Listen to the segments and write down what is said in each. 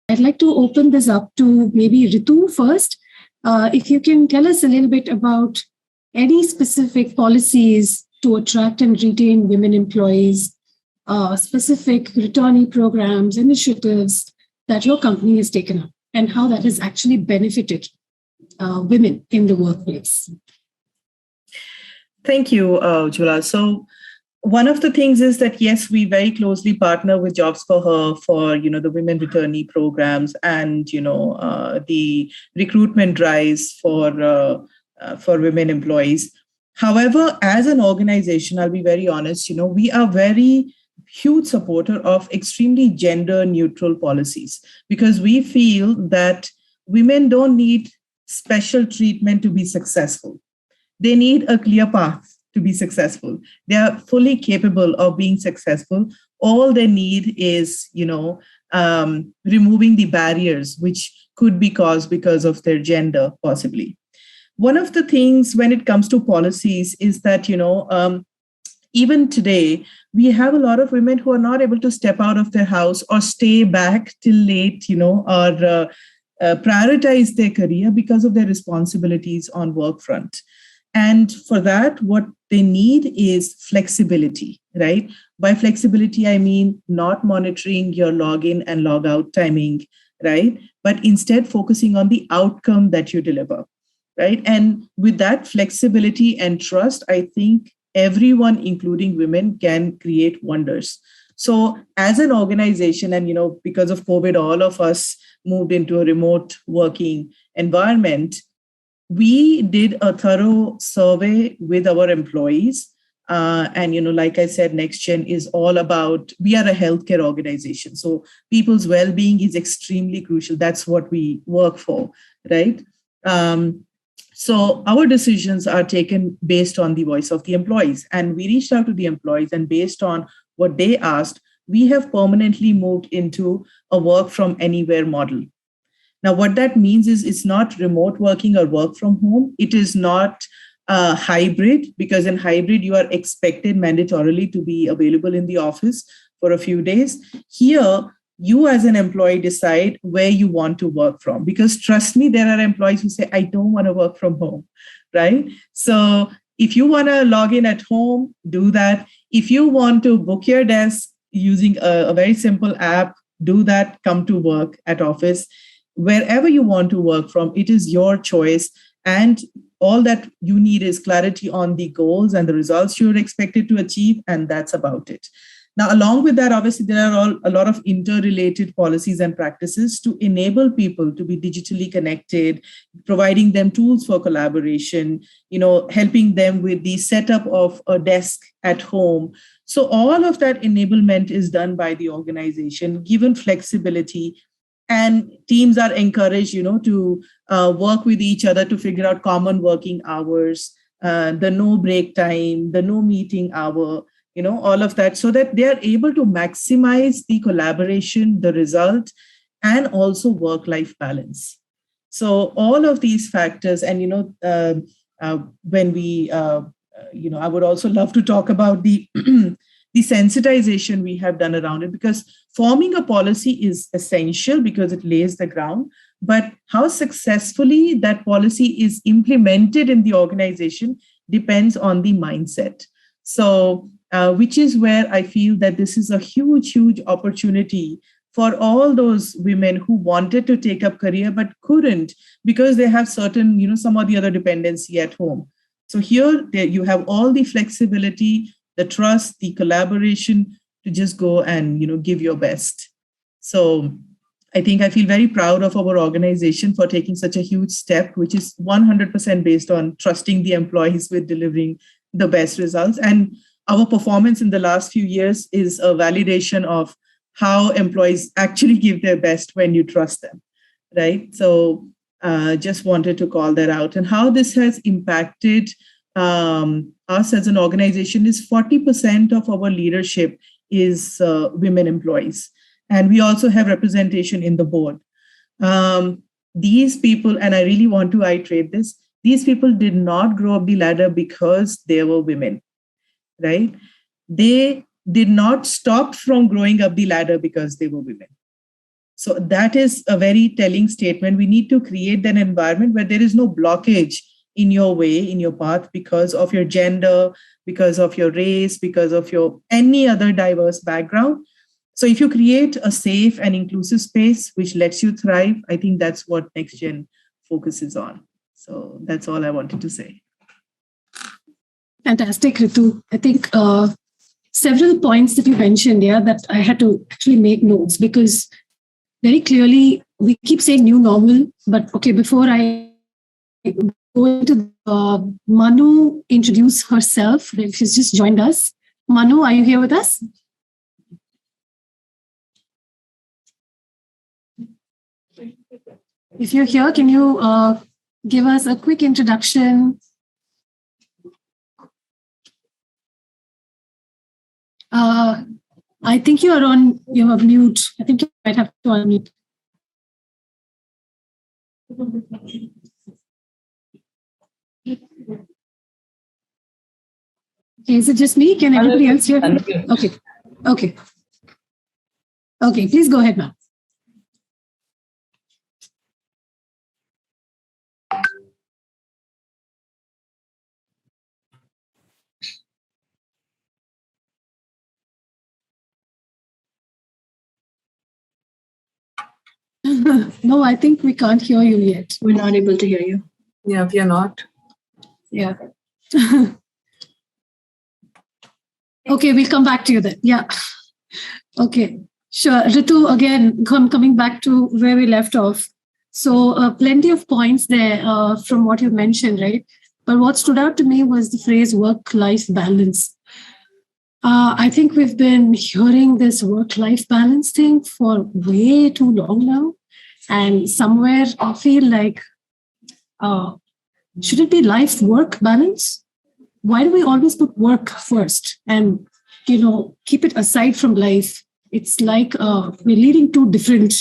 I'd like to open this up to maybe Ritu first. If you can tell us a little bit about any specific policies to attract and retain women employees, specific returnee programs, initiatives that your company has taken up, and how that has actually benefited women in the workplace. Thank you, Jula. So one of the things is that, yes, we very closely partner with Jobs for Her for, the women returnee programs and, the recruitment drives for women employees. However, as an organization, I'll be very honest, we are very huge supporter of extremely gender neutral policies, because we feel that women don't need special treatment to be successful. They need a clear path to be successful. They are fully capable of being successful. All they need is, removing the barriers which could be caused because of their gender, possibly. One of the things when it comes to policies is that, even today, we have a lot of women who are not able to step out of their house or stay back till late, or prioritize their career because of their responsibilities on work front. And for that, what they need is flexibility, right? By flexibility, I mean not monitoring your login and log out timing, right? But instead focusing on the outcome that you deliver, right? And with that flexibility and trust, I think everyone, including women, can create wonders. So as an organization, and, because of COVID, all of us moved into a remote working environment. We did a thorough survey with our employees. And, like I said, NextGen is all about, we are a healthcare organization. So people's well-being is extremely crucial. That's what we work for, right? So our decisions are taken based on the voice of the employees. And we reached out to the employees, and based on what they asked, we have permanently moved into a work from anywhere model. Now, what that means is it's not remote working or work from home. It is not hybrid, because in hybrid, you are expected mandatorily to be available in the office for a few days. Here, you as an employee decide where you want to work from, because trust me, there are employees who say, I don't want to work from home, right? So if you want to log in at home, do that. If you want to book your desk using a very simple app, do that, come to work at office. Wherever you want to work from, it is your choice. And all that you need is clarity on the goals and the results you're expected to achieve. And that's about it. Now, along with that, obviously, there are a lot of interrelated policies and practices to enable people to be digitally connected, providing them tools for collaboration, helping them with the setup of a desk at home. So all of that enablement is done by the organization, given flexibility. And teams are encouraged, to work with each other to figure out common working hours, the no break time, the no meeting hour, all of that, so that they are able to maximize the collaboration, the result, and also work-life balance. So all of these factors, and, when we, I would also love to talk about the the sensitization we have done around it, because forming a policy is essential because it lays the ground, but how successfully that policy is implemented in the organization depends on the mindset. So, which is where I feel that this is a huge, huge opportunity for all those women who wanted to take up career but couldn't because they have certain, some or the other dependency at home. So here you have all the flexibility, the trust, the collaboration to just go and, give your best. So I feel very proud of our organization for taking such a huge step, which is 100% based on trusting the employees with delivering the best results. And our performance in the last few years is a validation of how employees actually give their best when you trust them, right? So just wanted to call that out. And how this has impacted us as an organization is 40% of our leadership is women employees. And we also have representation in the board. These people, and I really want to iterate this, these people did not grow up the ladder because they were women, right? They did not stop from growing up the ladder because they were women. So that is a very telling statement. We need to create an environment where there is no blockage in your way, in your path, because of your gender, because of your race, because of your any other diverse background. So if you create a safe and inclusive space which lets you thrive, I think that's what NextGen focuses on. So that's all I wanted to say. Fantastic, Ritu. I think several points that you mentioned, that I had to actually make notes, because very clearly we keep saying new normal, but okay, before I go into Manu introduce herself, she's just joined us. Manu, are you here with us? If you're here, can you give us a quick introduction? I think you're on mute. I think you might have to unmute. Okay, is it just me? Can everybody else hear me? Okay, please go ahead now. No, I think we can't hear you yet. We're not able to hear you. Yeah, we are not. Yeah. Okay, we'll come back to you then. Yeah. Okay, sure. Ritu, again, coming back to where we left off. So plenty of points there from what you mentioned, right? But what stood out to me was the phrase work-life balance. I think we've been hearing this work-life balance thing for way too long now. And somewhere I feel like, should it be life-work balance? Why do we always put work first and, keep it aside from life? It's like we're leading two different,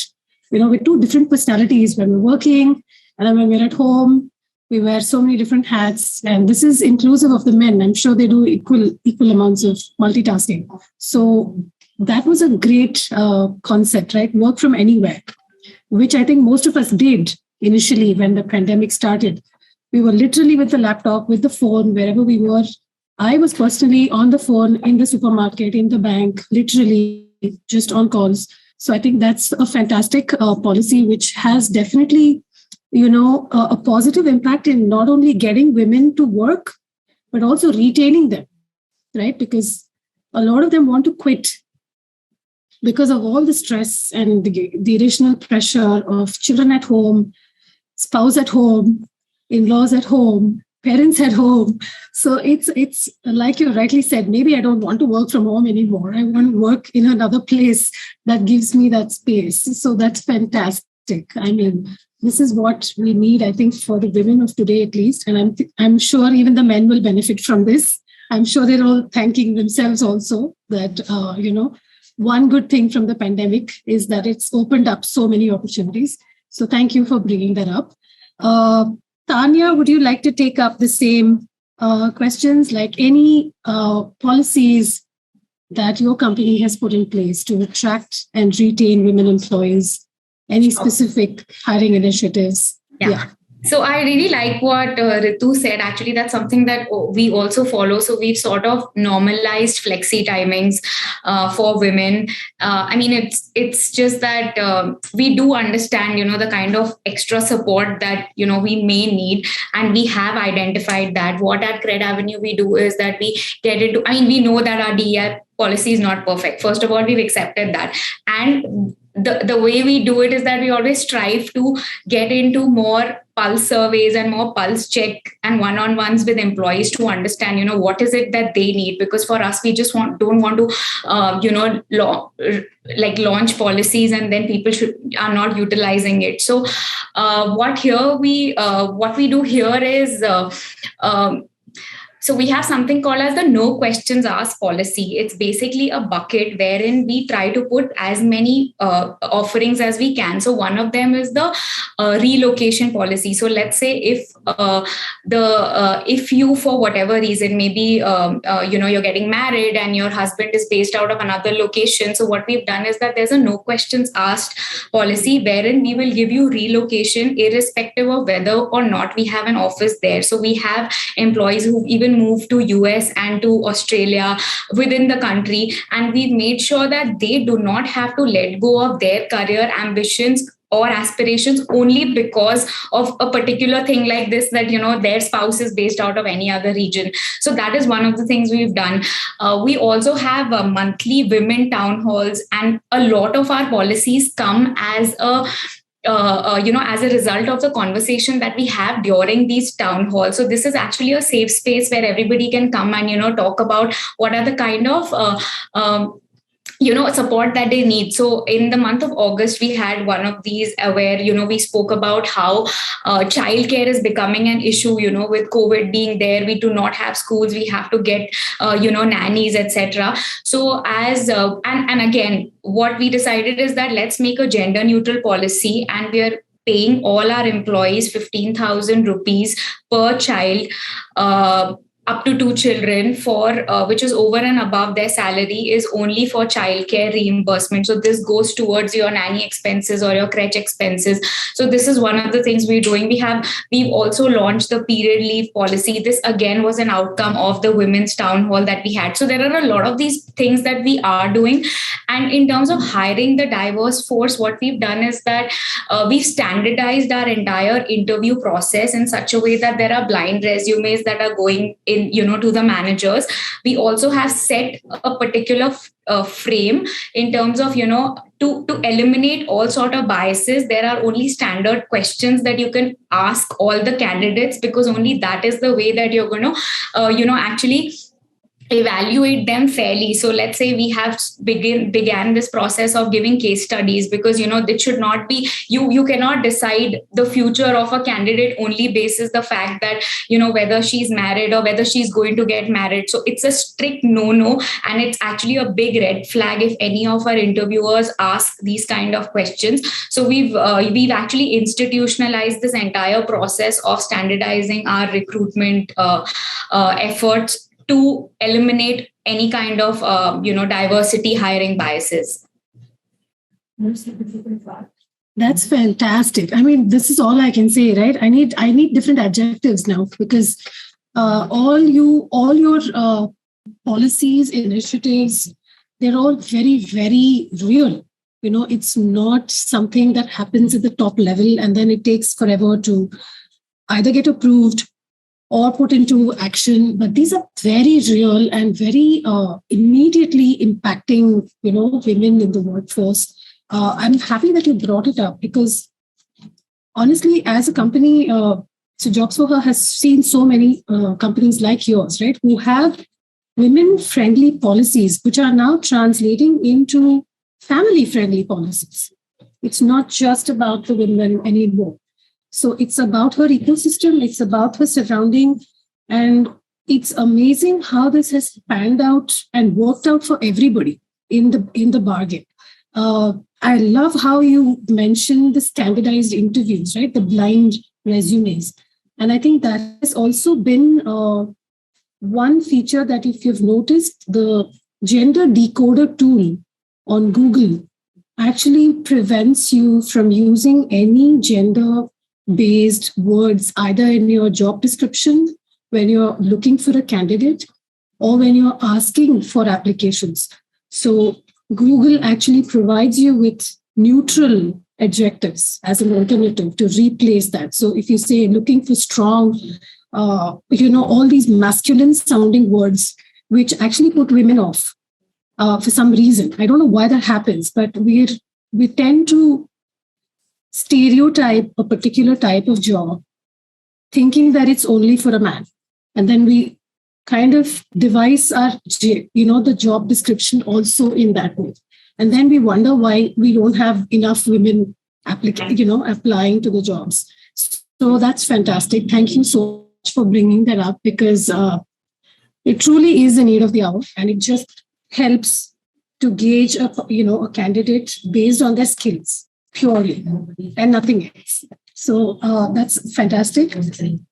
with two different personalities when we're working, and then when we're at home, we wear so many different hats. And this is inclusive of the men. I'm sure they do equal amounts of multitasking. So that was a great concept, right? Work from anywhere, which I think most of us did initially when the pandemic started. We were literally with the laptop, with the phone, wherever we were. I was personally on the phone, in the supermarket, in the bank, literally just on calls. So I think that's a fantastic policy, which has definitely, a positive impact in not only getting women to work, but also retaining them, right? Because a lot of them want to quit because of all the stress and the additional pressure of children at home, spouse at home, in-laws at home, parents at home. So it's like you rightly said, maybe I don't want to work from home anymore. I want to work in another place that gives me that space. So that's fantastic. I mean, this is what we need, I think, for the women of today at least. And I'm sure even the men will benefit from this. I'm sure they're all thanking themselves also that, one good thing from the pandemic is that it's opened up so many opportunities. So thank you for bringing that up. Tanya, would you like to take up the same questions, like any policies that your company has put in place to attract and retain women employees? Any specific hiring initiatives? Yeah. So I really like what Ritu said. Actually, that's something that we also follow. So we've sort of normalized flexi timings for women. I mean, it's just that we do understand, the kind of extra support that, we may need. And we have identified that. What at Cred Avenue we do is that we get into, we know that our DE&I policy is not perfect. First of all, we've accepted that. And the way we do it is that we always strive to get into more pulse surveys and more pulse check and one-on-ones with employees to understand, what is it that they need? Because for us, we just don't want to, launch policies and then people are not utilizing it. So what we do here is, So we have something called as the no questions asked policy. It's basically a bucket wherein we try to put as many offerings as we can. So one of them is the relocation policy. So let's say if you, for whatever reason, maybe you're getting married and your husband is based out of another location. So what we've done is that there's a no questions asked policy wherein we will give you relocation irrespective of whether or not we have an office there. So we have employees who even moved to US and to Australia within the country, and we've made sure that they do not have to let go of their career ambitions or aspirations only because of a particular thing like this, that their spouse is based out of any other region. So that is one of the things we've done. We also have monthly women town halls, and a lot of our policies come as as a result of the conversation that we have during these town halls. So this is actually a safe space where everybody can come and talk about what are the kind of support that they need. So in the month of August, we had one of these where, we spoke about how childcare is becoming an issue, with COVID being there. We do not have schools. We have to get, nannies, etc. So and again, what we decided is that let's make a gender neutral policy, and we are paying all our employees 15,000 rupees per child, up to 2 children, for which is over and above their salary, is only for childcare reimbursement. So this goes towards your nanny expenses or your crèche expenses. So this is one of the things we're doing. We've also launched the period leave policy. This again was an outcome of the women's town hall that we had. So there are a lot of these things that we are doing. And in terms of hiring the diverse force, what we've done is that we've standardized our entire interview process in such a way that there are blind resumes that are going in, to the managers. We also have set a particular frame in terms of, to eliminate all sort of biases. There are only standard questions that you can ask all the candidates, because only that is the way that you're going to, actually evaluate them fairly. So let's say we have began this process of giving case studies, because it should not be, you cannot decide the future of a candidate only basis the fact that whether she's married or whether she's going to get married. So it's a strict no, and it's actually a big red flag if any of our interviewers ask these kind of questions. So we've actually institutionalized this entire process of standardizing our recruitment efforts to eliminate any kind of, diversity hiring biases. That's fantastic. I mean, this is all I can say, right? I need different adjectives now, because all your policies, initiatives, they're all very, very real. It's not something that happens at the top level and then it takes forever to either get approved or put into action, but these are very real and very immediately impacting, women in the workforce. I'm happy that you brought it up, because honestly, as a company, so Jobs for Her has seen so many companies like yours, right, who have women-friendly policies, which are now translating into family-friendly policies. It's not just about the women anymore. So it's about her ecosystem, it's about her surrounding, and it's amazing how this has panned out and worked out for everybody in the bargain. I love how you mentioned the standardized interviews, right? The blind resumes. And I think that has also been one feature that, if you've noticed, the gender decoder tool on Google actually prevents you from using any gender-based words either in your job description, when you're looking for a candidate, or when you're asking for applications. So Google actually provides you with neutral adjectives as an alternative to replace that. So if you say looking for strong, all these masculine sounding words, which actually put women off for some reason. I don't know why that happens, but we tend to stereotype a particular type of job, thinking that it's only for a man. And then we kind of devise our, the job description also in that way. And then we wonder why we don't have enough women applying to the jobs. So that's fantastic. Thank you so much for bringing that up, because it truly is a need of the hour, and it just helps to gauge a candidate based on their skills purely and nothing else. So that's fantastic.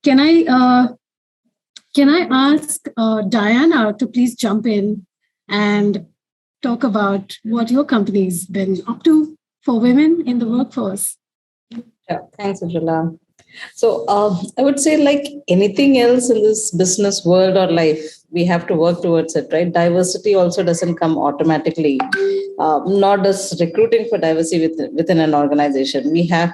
Can I ask Diana to please jump in and talk about what your company's been up to for women in the workforce? Yeah, thanks, Ujjwala. So I would say, like anything else in this business world or life, we have to work towards it, right? Diversity also doesn't come automatically, nor does recruiting for diversity within an organization. We have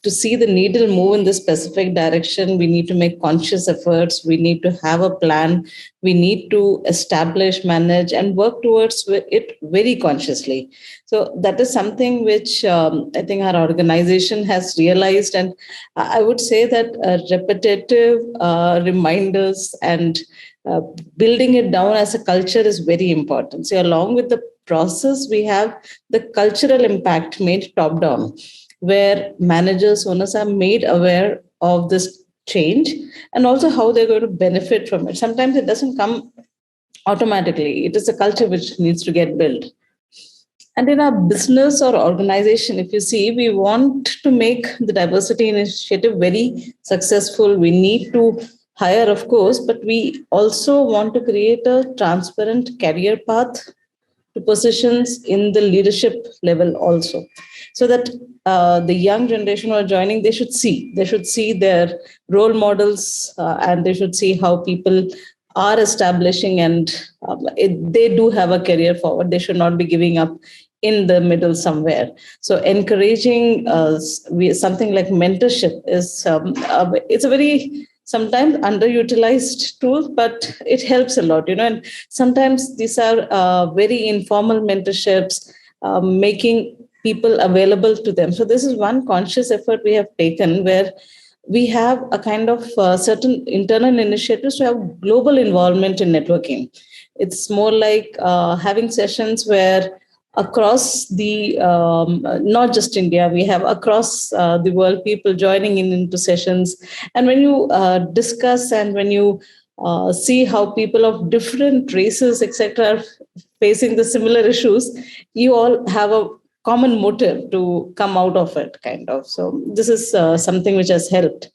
to see the needle move in this specific direction. We need to make conscious efforts. We need to have a plan. We need to establish, manage, and work towards it very consciously. So that is something which I think our organization has realized. And I would say that repetitive reminders and building it down as a culture is very important. So along with the process, we have the cultural impact made top down, where managers, owners are made aware of this change and also how they're going to benefit from it. Sometimes it doesn't come automatically. It is a culture which needs to get built. And in our business or organization, if you see, we want to make the diversity initiative very successful. We need to hire, of course, but we also want to create a transparent career path to positions in the leadership level also, so that the young generation who are joining, they should see their role models, and they should see how people are establishing, and they do have a career forward. They should not be giving up in the middle somewhere. So encouraging something like mentorship is it's a very sometimes underutilized tool, but it helps a lot, and sometimes these are very informal mentorships, making people available to them. So this is one conscious effort we have taken, where we have a kind of certain internal initiatives to have global involvement in networking. It's more like having sessions where across the, not just India, we have across the world people joining into sessions. And when you discuss and when you see how people of different races, etc., are facing the similar issues, you all have a common motive to come out of it, kind of. So this is something which has helped.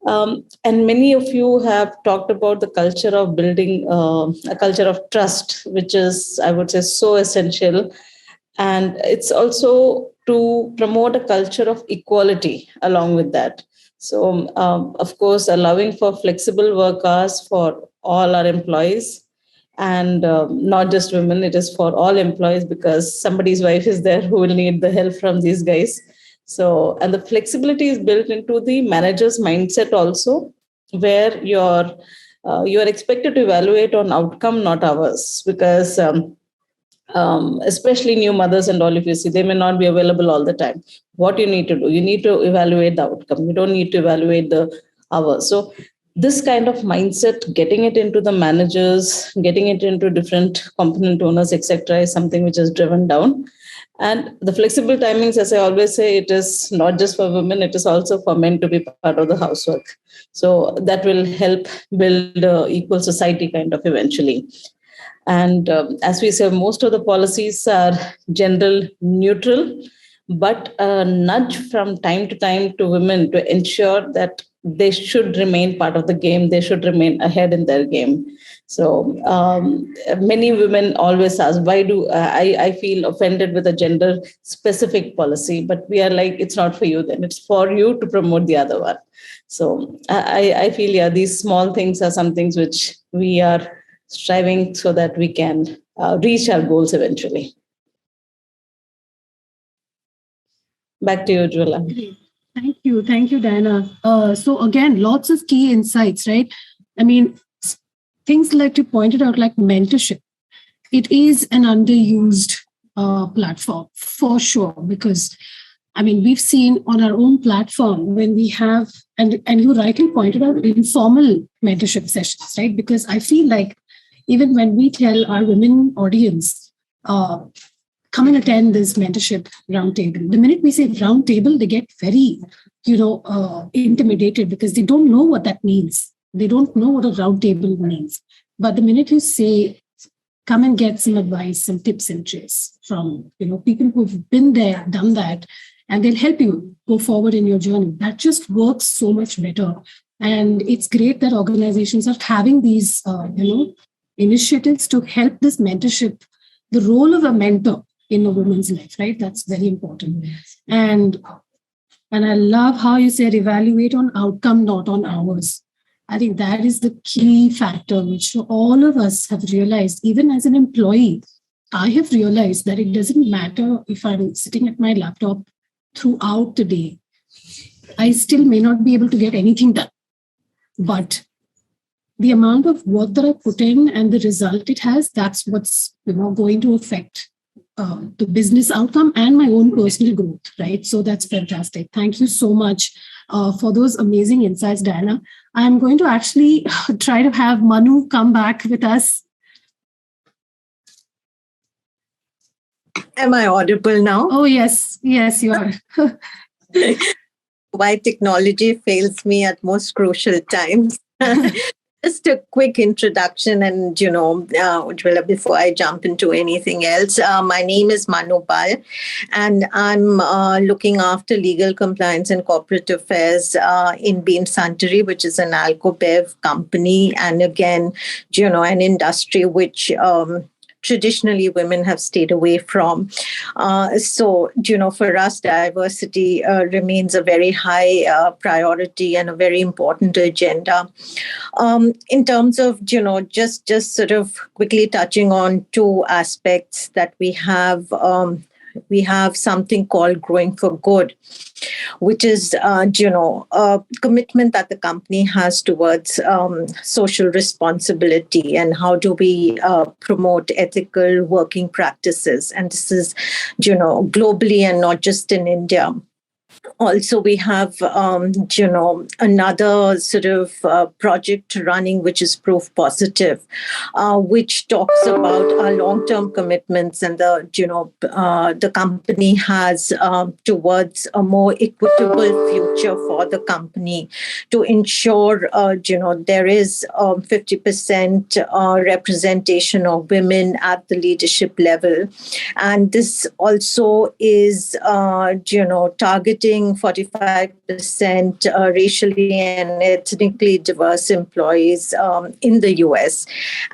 And many of you have talked about the culture of building a culture of trust, which is, I would say, so essential. And it's also to promote a culture of equality along with that. So, of course, allowing for flexible work hours for all our employees, and not just women, it is for all employees, because somebody's wife is there who will need the help from these guys. So, and the flexibility is built into the manager's mindset also, where you're expected to evaluate on outcome, not hours, because especially new mothers and all, if you see, they may not be available all the time. What you need to do, you need to evaluate the outcome. You don't need to evaluate the hours. So this kind of mindset, getting it into the managers, getting it into different component owners, etc., is something which is driven down. And the flexible timings, as I always say, it is not just for women, it is also for men to be part of the housework. So that will help build equal society kind of eventually. And as we say, most of the policies are gender neutral, but a nudge from time to time to women to ensure that they should remain part of the game. They should remain ahead in their game. So many women always ask, why do I feel offended with a gender specific policy? But we are like, it's not for you then. It's for you to promote the other one. So I feel, yeah, these small things are some things which we are striving so that we can reach our goals eventually. Back to you, Ujjwala. Thank you, Daina. So again, lots of key insights, right? I mean, things like you pointed out, like mentorship. It is an underused platform for sure, because I mean, we've seen on our own platform when we have, and you rightly pointed out, informal mentorship sessions, right? Because I feel like even when we tell our women audience, come and attend this mentorship roundtable, the minute we say roundtable, they get very, intimidated, because they don't know what that means. They don't know what a roundtable means. But the minute you say, come and get some advice, some tips and tricks from people who've been there, done that, and they'll help you go forward in your journey, that just works so much better. And it's great that organizations are having these, initiatives to help this mentorship, the role of a mentor in a woman's life, right? That's very important. And I love how you said evaluate on outcome, not on hours. I think that is the key factor, which all of us have realized. Even as an employee, I have realized that it doesn't matter if I'm sitting at my laptop throughout the day. I still may not be able to get anything done. But the amount of work that I put in and the result it has, that's what's going to affect the business outcome and my own personal growth, right? So that's fantastic. Thank you so much for those amazing insights, Daina. I'm going to actually try to have Manu come back with us. Am I audible now? Oh, yes. Yes, you are. Why technology fails me at most crucial times. Just a quick introduction and, Ujjwala, before I jump into anything else, my name is Manu and I'm looking after legal compliance and corporate affairs in Suntory, which is an alco-bev company. And again, an industry which traditionally women have stayed away from. So, for us, diversity remains a very high priority and a very important agenda. In terms of, just sort of quickly touching on two aspects that we have. We have something called Growing for Good, which is, a commitment that the company has towards social responsibility and how do we promote ethical working practices. And this is, globally and not just in India. Also, we have, another sort of project running, which is Proof Positive, which talks about our long-term commitments and the company has towards a more equitable future for the company to ensure, there is 50% representation of women at the leadership level. And this also is, targeting 45% racially and ethnically diverse employees in the US.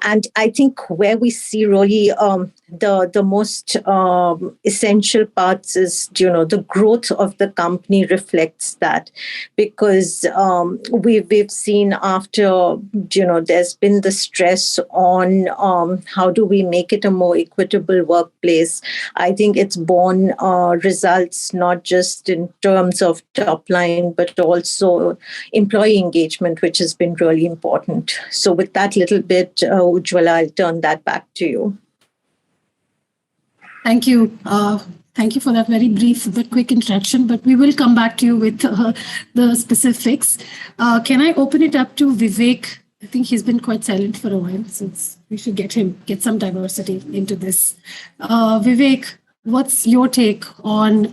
And I think where we see really the most essential parts is, the growth of the company reflects that, because we've seen after, there's been the stress on how do we make it a more equitable workplace. I think it's borne results not just in terms of top line, but also employee engagement, which has been really important. So with that little bit, Ujjwala, I'll turn that back to you. Thank you. Thank you for that very brief but quick introduction, but we will come back to you with the specifics. Can I open it up to Vivek? I think he's been quite silent for a while, since we should get some diversity into this. Vivek, what's your take on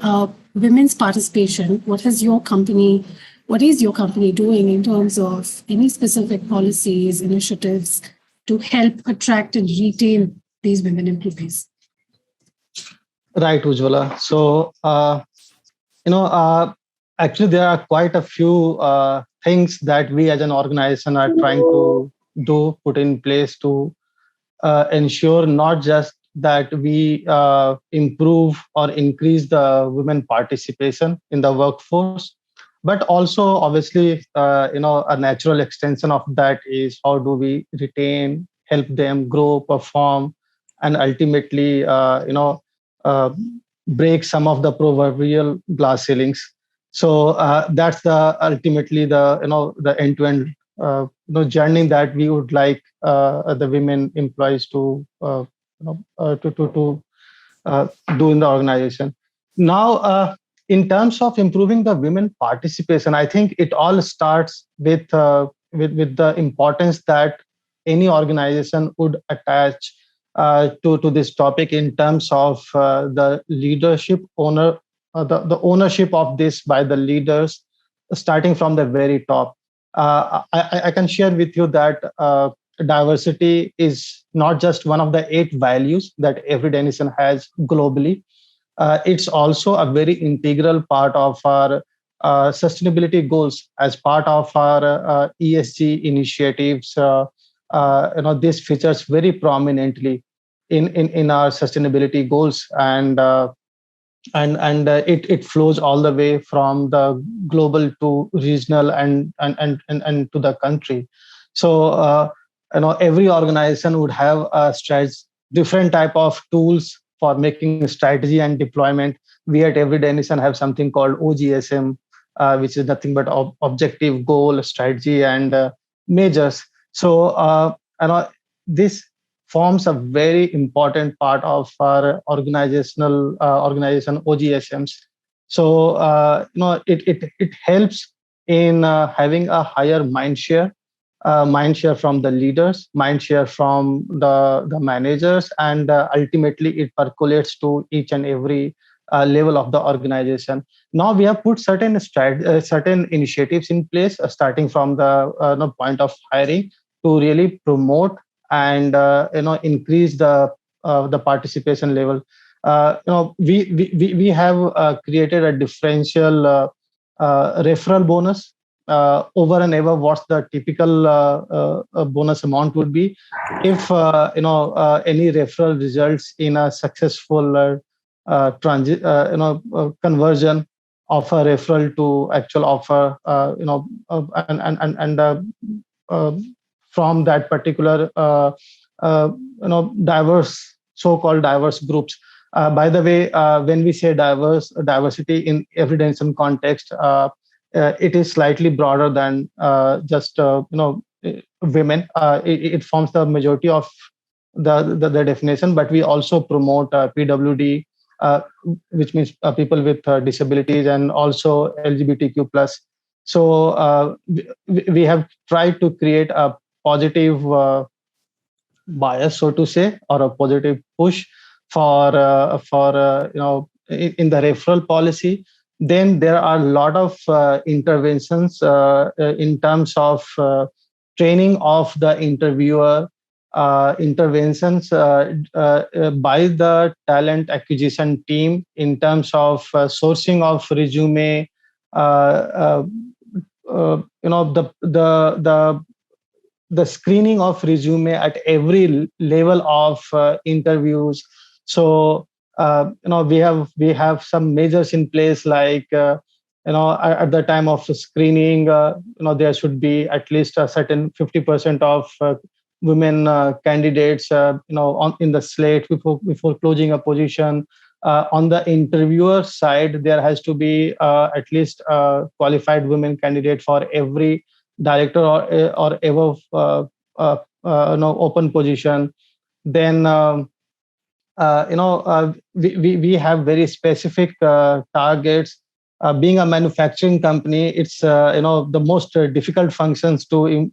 women's participation? What is your company doing in terms of any specific policies, initiatives to help attract and retain these women employees? Right, Ujjwala. So, actually, there are quite a few things that we as an organization are trying to put in place to ensure not just that we improve or increase the women participation in the workforce, but also obviously, a natural extension of that is how do we retain, help them grow, perform, and ultimately, break some of the proverbial glass ceilings. So that's ultimately the end-to-end journey that we would like the women employees to do in the organization. Now, in terms of improving the women participation, I think it all starts with the importance that any organization would attach to this topic in terms of the leadership the ownership of this by the leaders, starting from the very top. I can share with you that diversity is not just one of the 8 values that every Dennison has globally. It's also a very integral part of our sustainability goals. As part of our ESG initiatives, this features very prominently in our sustainability goals, and it flows all the way from the global to regional and to the country. So every organization would have a different type of tools for making strategy and deployment. We at every Dennison have something called OGSM, which is nothing but objective, goal, strategy, and measures. So this forms a very important part of our organization OGSMs. So it helps in having a higher mind share from the leaders, mind share from the managers, and ultimately it percolates to each and every level of the organization. Now we have put certain initiatives in place, starting from the point of hiring to really promote and increase the participation level. We have created a differential referral bonus over and above what's the typical bonus amount would be if any referral results in a successful conversion of a referral to actual offer, from that particular diverse, so-called diverse groups. By the way, when we say diversity in every Dennison context, it is slightly broader than just women. It forms the majority of the definition, but we also promote PWD, which means people with disabilities, and also LGBTQ+. So we have tried to create a positive bias, so to say, or a positive push for in the referral policy. Then there are a lot of interventions in terms of training of the interviewer, interventions by the talent acquisition team in terms of sourcing of resume, the screening of resume at every level of interviews. So we have some measures in place, like at the time of screening, there should be at least a certain 50% of women candidates in the slate before closing a position. On the interviewer side, there has to be at least a qualified women candidate for every director or above open position. Then we have very specific targets. Being a manufacturing company, it's the most difficult functions to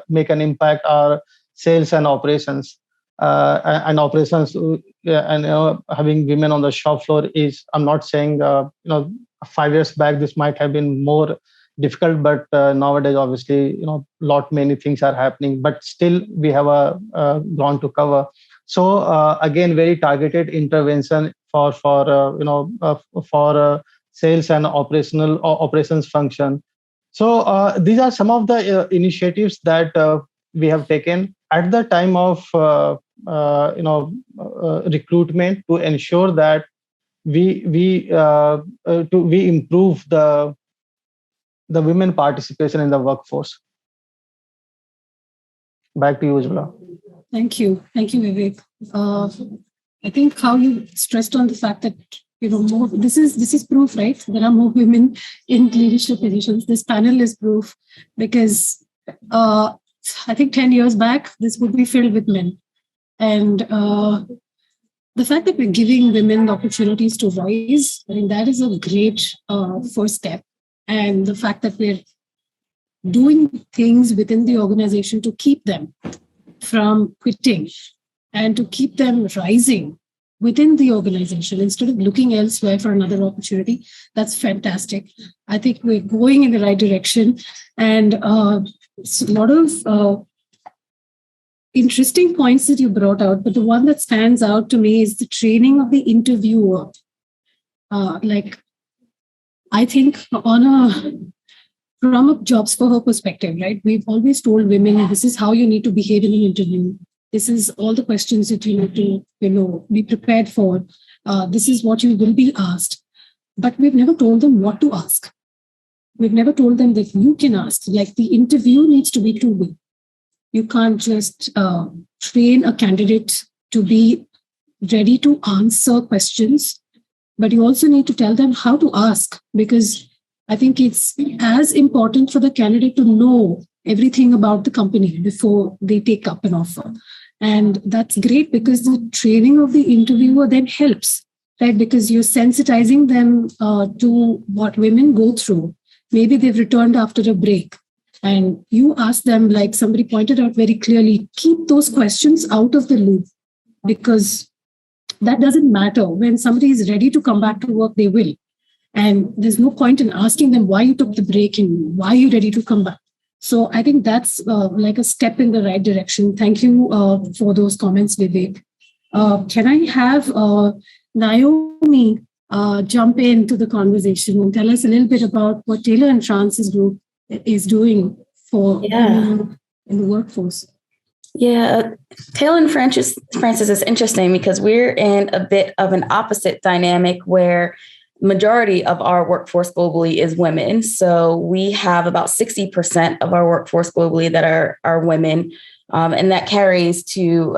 make an impact are sales and operations. And operations, and having women on the shop floor is, I'm not saying 5 years back this might have been more difficult, but nowadays obviously many things are happening, but still we have a ground to cover. So again, very targeted intervention for sales and operations function. So these are some of the initiatives that we have taken at the time of recruitment to ensure that we improve the women participation in the workforce. Back to you, Ujjwala. Thank you, Vivek. I think how you stressed on the fact that more. This is proof, right? There are more women in leadership positions. This panel is proof, because I think 10 years back this would be filled with men, and the fact that we're giving women opportunities to rise, I think that is a great first step. And the fact that we're doing things within the organization to keep them from quitting and to keep them rising within the organization instead of looking elsewhere for another opportunity, that's fantastic. I think we're going in the right direction. And a lot of interesting points that you brought out, but the one that stands out to me is the training of the interviewer. I think from a jobs for her perspective, right? We've always told women, this is how you need to behave in an interview. This is all the questions that you need to, be prepared for. This is what you will be asked. But we've never told them what to ask. We've never told them that you can ask. Like, the interview needs to be two-way. You can't just train a candidate to be ready to answer questions, but you also need to tell them how to ask, because I think it's as important for the candidate to know everything about the company before they take up an offer. And that's great because the training of the interviewer then helps, right? Because you're sensitizing them to what women go through. Maybe they've returned after a break and you ask them, like somebody pointed out very clearly, keep those questions out of the loop, because that doesn't matter. When somebody is ready to come back to work, they will. And there's no point in asking them why you took the break and why you're ready to come back. So I think that's like a step in the right direction. Thank you for those comments, Vivek. Can I have Naomi jump into the conversation and tell us a little bit about what Taylor and Francis Group is doing for women in the workforce? Yeah, Taylor and Francis is interesting because we're in a bit of an opposite dynamic where majority of our workforce globally is women. So we have about 60% of our workforce globally that are women, and that carries to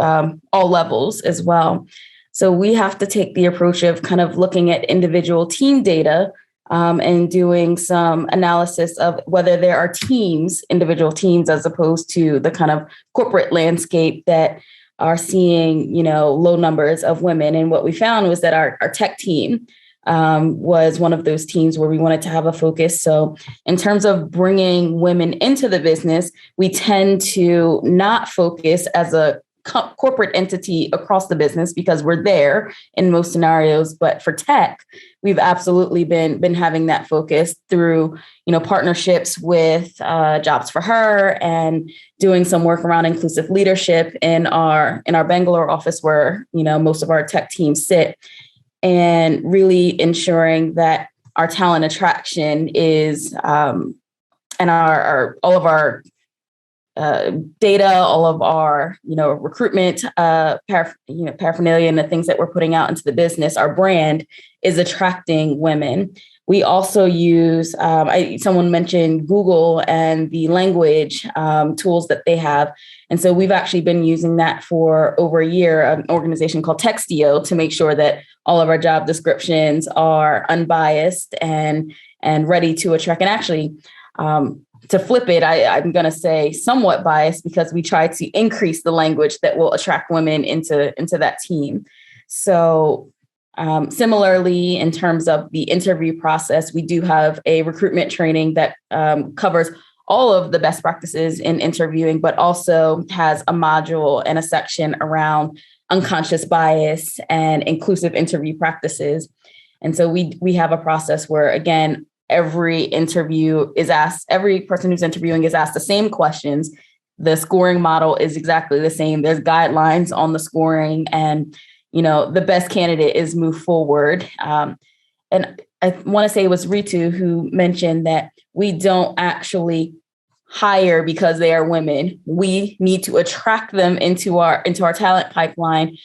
all levels as well. So we have to take the approach of kind of looking at individual team data and doing some analysis of whether there are teams, individual teams, as opposed to the kind of corporate landscape that are seeing, low numbers of women. And what we found was that our tech team was one of those teams where we wanted to have a focus. So in terms of bringing women into the business, we tend to not focus as a corporate entity across the business because we're there in most scenarios. But for tech, we've absolutely been having that focus through, partnerships with Jobs for Her and doing some work around inclusive leadership in our Bangalore office where, most of our tech teams sit, and really ensuring that our talent attraction is and all of our data, all of our, recruitment, paraphernalia, and the things that we're putting out into the business, our brand is attracting women. We also use, someone mentioned Google and the language tools that they have. And so we've actually been using that for over a year, an organization called Textio, to make sure that all of our job descriptions are unbiased and ready to attract. And actually, to flip it, I'm going to say somewhat biased because we try to increase the language that will attract women into that team. So similarly, in terms of the interview process, we do have a recruitment training that covers all of the best practices in interviewing, but also has a module and a section around unconscious bias and inclusive interview practices. And so we have a process where, again, every person who's interviewing is asked the same questions. The scoring model is exactly the same. There's guidelines on the scoring, and the best candidate is moved forward. And I want to say it was Ritu who mentioned that we don't actually hire because they are women. We need to attract them into our talent pipeline,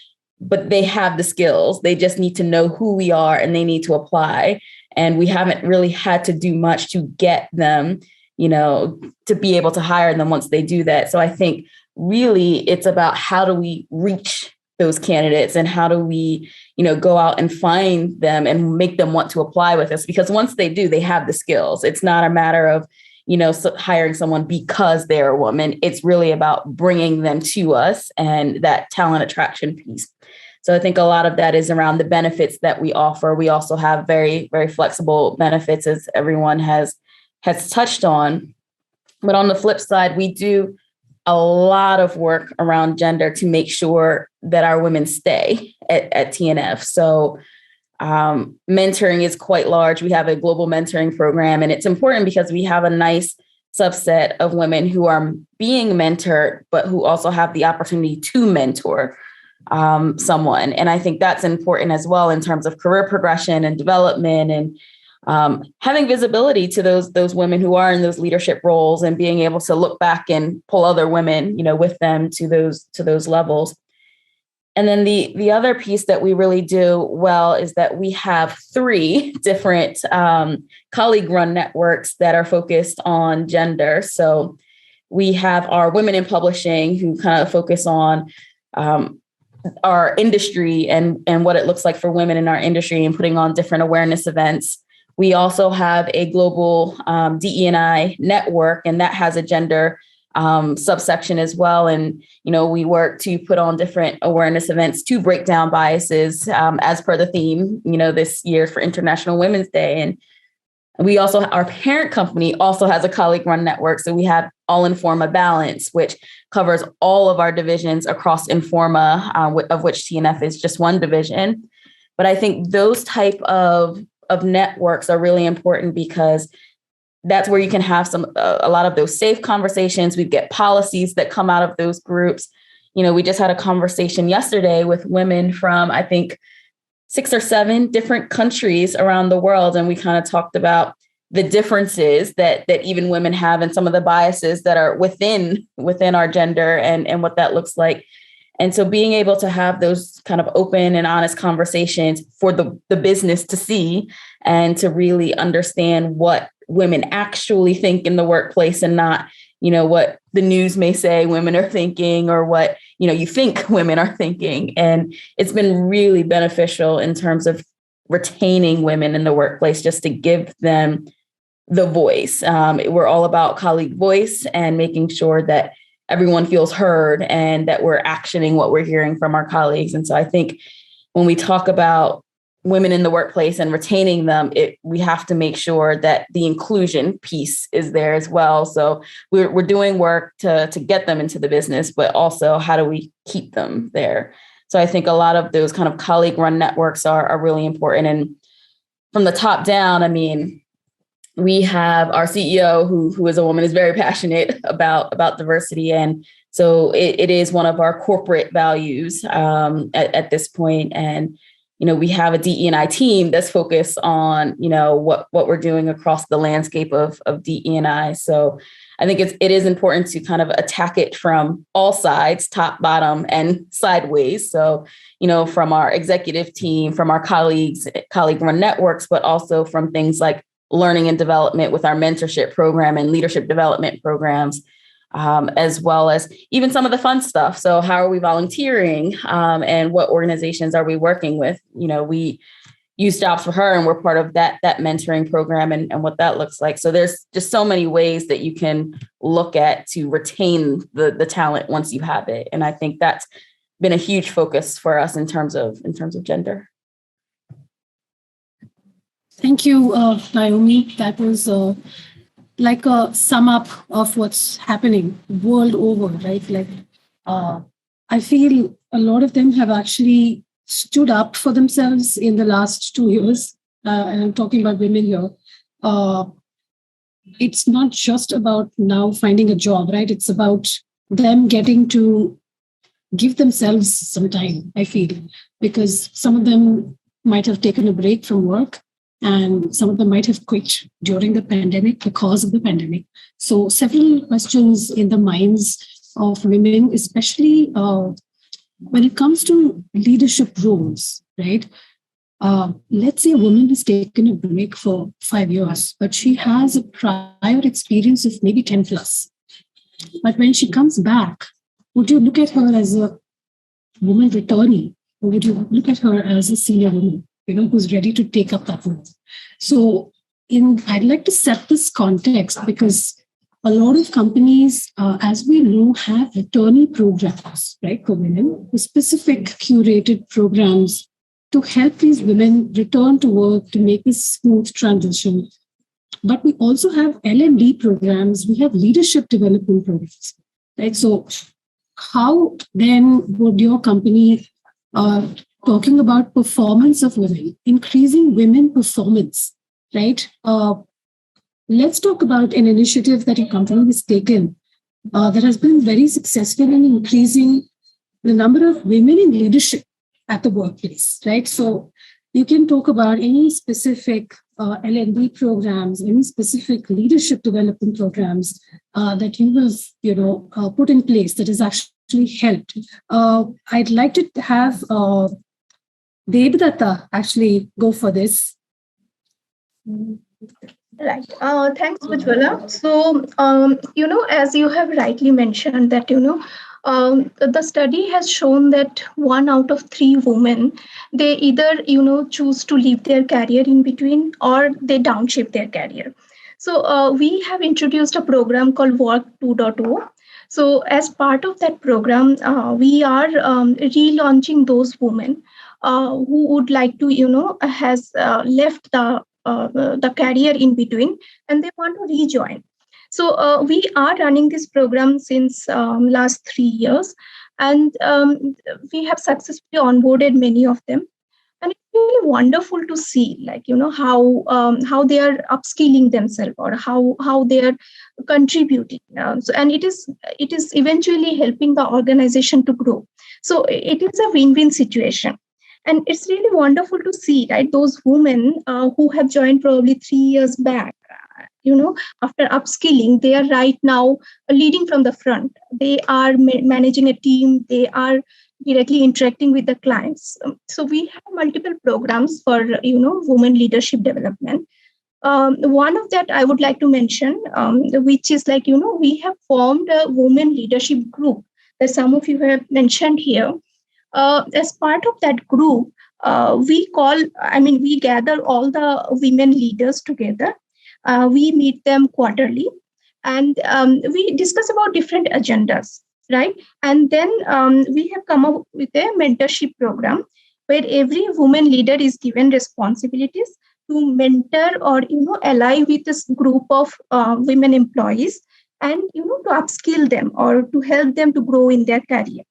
but they have the skills. They just need to know who we are and they need to apply. And we haven't really had to do much to get them, to be able to hire them once they do that. So I think really it's about how do we reach those candidates and how do we, go out and find them and make them want to apply with us, because once they do, they have the skills. It's not a matter of, hiring someone because they're a woman. It's really about bringing them to us and that talent attraction piece. So I think a lot of that is around the benefits that we offer. We also have very, very flexible benefits, as everyone has touched on. But on the flip side, we do a lot of work around gender to make sure that our women stay at TNF. So mentoring is quite large. We have a global mentoring program, and it's important because we have a nice subset of women who are being mentored, but who also have the opportunity to mentor someone. And I think that's important as well in terms of career progression and development, and having visibility to those women who are in those leadership roles and being able to look back and pull other women, with them to those levels. And then the other piece that we really do well is that we have 3 different colleague-run networks that are focused on gender. So we have our Women in Publishing, who kind of focus on our industry and what it looks like for women in our industry and putting on different awareness events. We also have a global DE&I network, and that has a gender subsection as well. And, we work to put on different awareness events to break down biases as per the theme, this year for International Women's Day. And we also, our parent company also has a colleague run network. So we have All Informa Balance, which covers all of our divisions across Informa, of which TNF is just one division. But I think those type of networks are really important because that's where you can have a lot of those safe conversations. We get policies that come out of those groups. We just had a conversation yesterday with women from, I think, 6 or 7 different countries around the world. And we kind of talked about the differences that even women have and some of the biases that are within our gender and what that looks like. And so being able to have those kind of open and honest conversations for the business to see and to really understand what women actually think in the workplace and not, what the news may say women are thinking or what, you think women are thinking. And it's been really beneficial in terms of retaining women in the workplace, just to give them the voice. We're all about colleague voice and making sure that everyone feels heard and that we're actioning what we're hearing from our colleagues. And so I think when we talk about women in the workplace and retaining them, we have to make sure that the inclusion piece is there as well. So we're doing work to get them into the business, but also how do we keep them there? So I think a lot of those kind of colleague run networks are really important. And from the top down, I mean, we have our CEO who is a woman, is very passionate about diversity. And so it is one of our corporate values at this point. And we have a DE&I team that's focused on, what we're doing across the landscape of DE&I. So I think it is important to kind of attack it from all sides, top, bottom, and sideways. So, from our executive team, from our colleague-run networks, but also from things like learning and development with our mentorship program and leadership development programs, as well as even some of the fun stuff. So how are we volunteering and what organizations are we working with? We use Jobs for Her and we're part of that mentoring program and what that looks like. So there's just so many ways that you can look at to retain the talent once you have it. And I think that's been a huge focus for us in terms of gender. Thank you, Naomi. That was like a sum up of what's happening world over, right? I feel a lot of them have actually stood up for themselves in the last 2 years. And I'm talking about women here. It's not just about now finding a job, right? It's about them getting to give themselves some time, I feel, because some of them might have taken a break from work. And some of them might have quit during the pandemic because of the pandemic. So several questions in the minds of women, especially when it comes to leadership roles, right? Let's say a woman has taken a break for 5 years, but she has a prior experience of maybe 10 plus. But when she comes back, would you look at her as a woman returnee, or would you look at her as a senior woman? Who's ready to take up that role. So I'd like to set this context because a lot of companies, as we know, have returnee programs, right, for women, specific curated programs to help these women return to work to make a smooth transition. But we also have L&D programs. We have leadership development programs, right? So how then would your company talking about performance of women, increasing women performance, right? let's talk about an initiative that your company has taken that has been very successful in increasing the number of women in leadership at the workplace, right? So you can talk about any specific L&D programs, any specific leadership development programs that you have, put in place that has actually helped. I'd like to have Debadutta actually go for this. Right. Thanks, Ujjwala. So, as you have rightly mentioned that, the study has shown that 1 out of 3 women, they either, choose to leave their career in between or they downshift their career. So we have introduced a program called Work 2.0. So as part of that program, we are relaunching those women who would like to, has left the career in between and they want to rejoin. So we are running this program since last 3 years, and we have successfully onboarded many of them. And it's really wonderful to see, how they are upskilling themselves or how they are contributing. And it is eventually helping the organization to grow. So it is a win-win situation. And it's really wonderful to see, right, those women who have joined probably 3 years back, after upskilling, they are right now leading from the front. They are managing a team. They are directly interacting with the clients. So we have multiple programs for, women leadership development. One of that I would like to mention, which is we have formed a women leadership group that some of you have mentioned here. As part of that group, we gather all the women leaders together. We meet them quarterly and we discuss about different agendas, right? And then we have come up with a mentorship program where every woman leader is given responsibilities to mentor or, ally with this group of women employees and, to upskill them or to help them to grow in their career.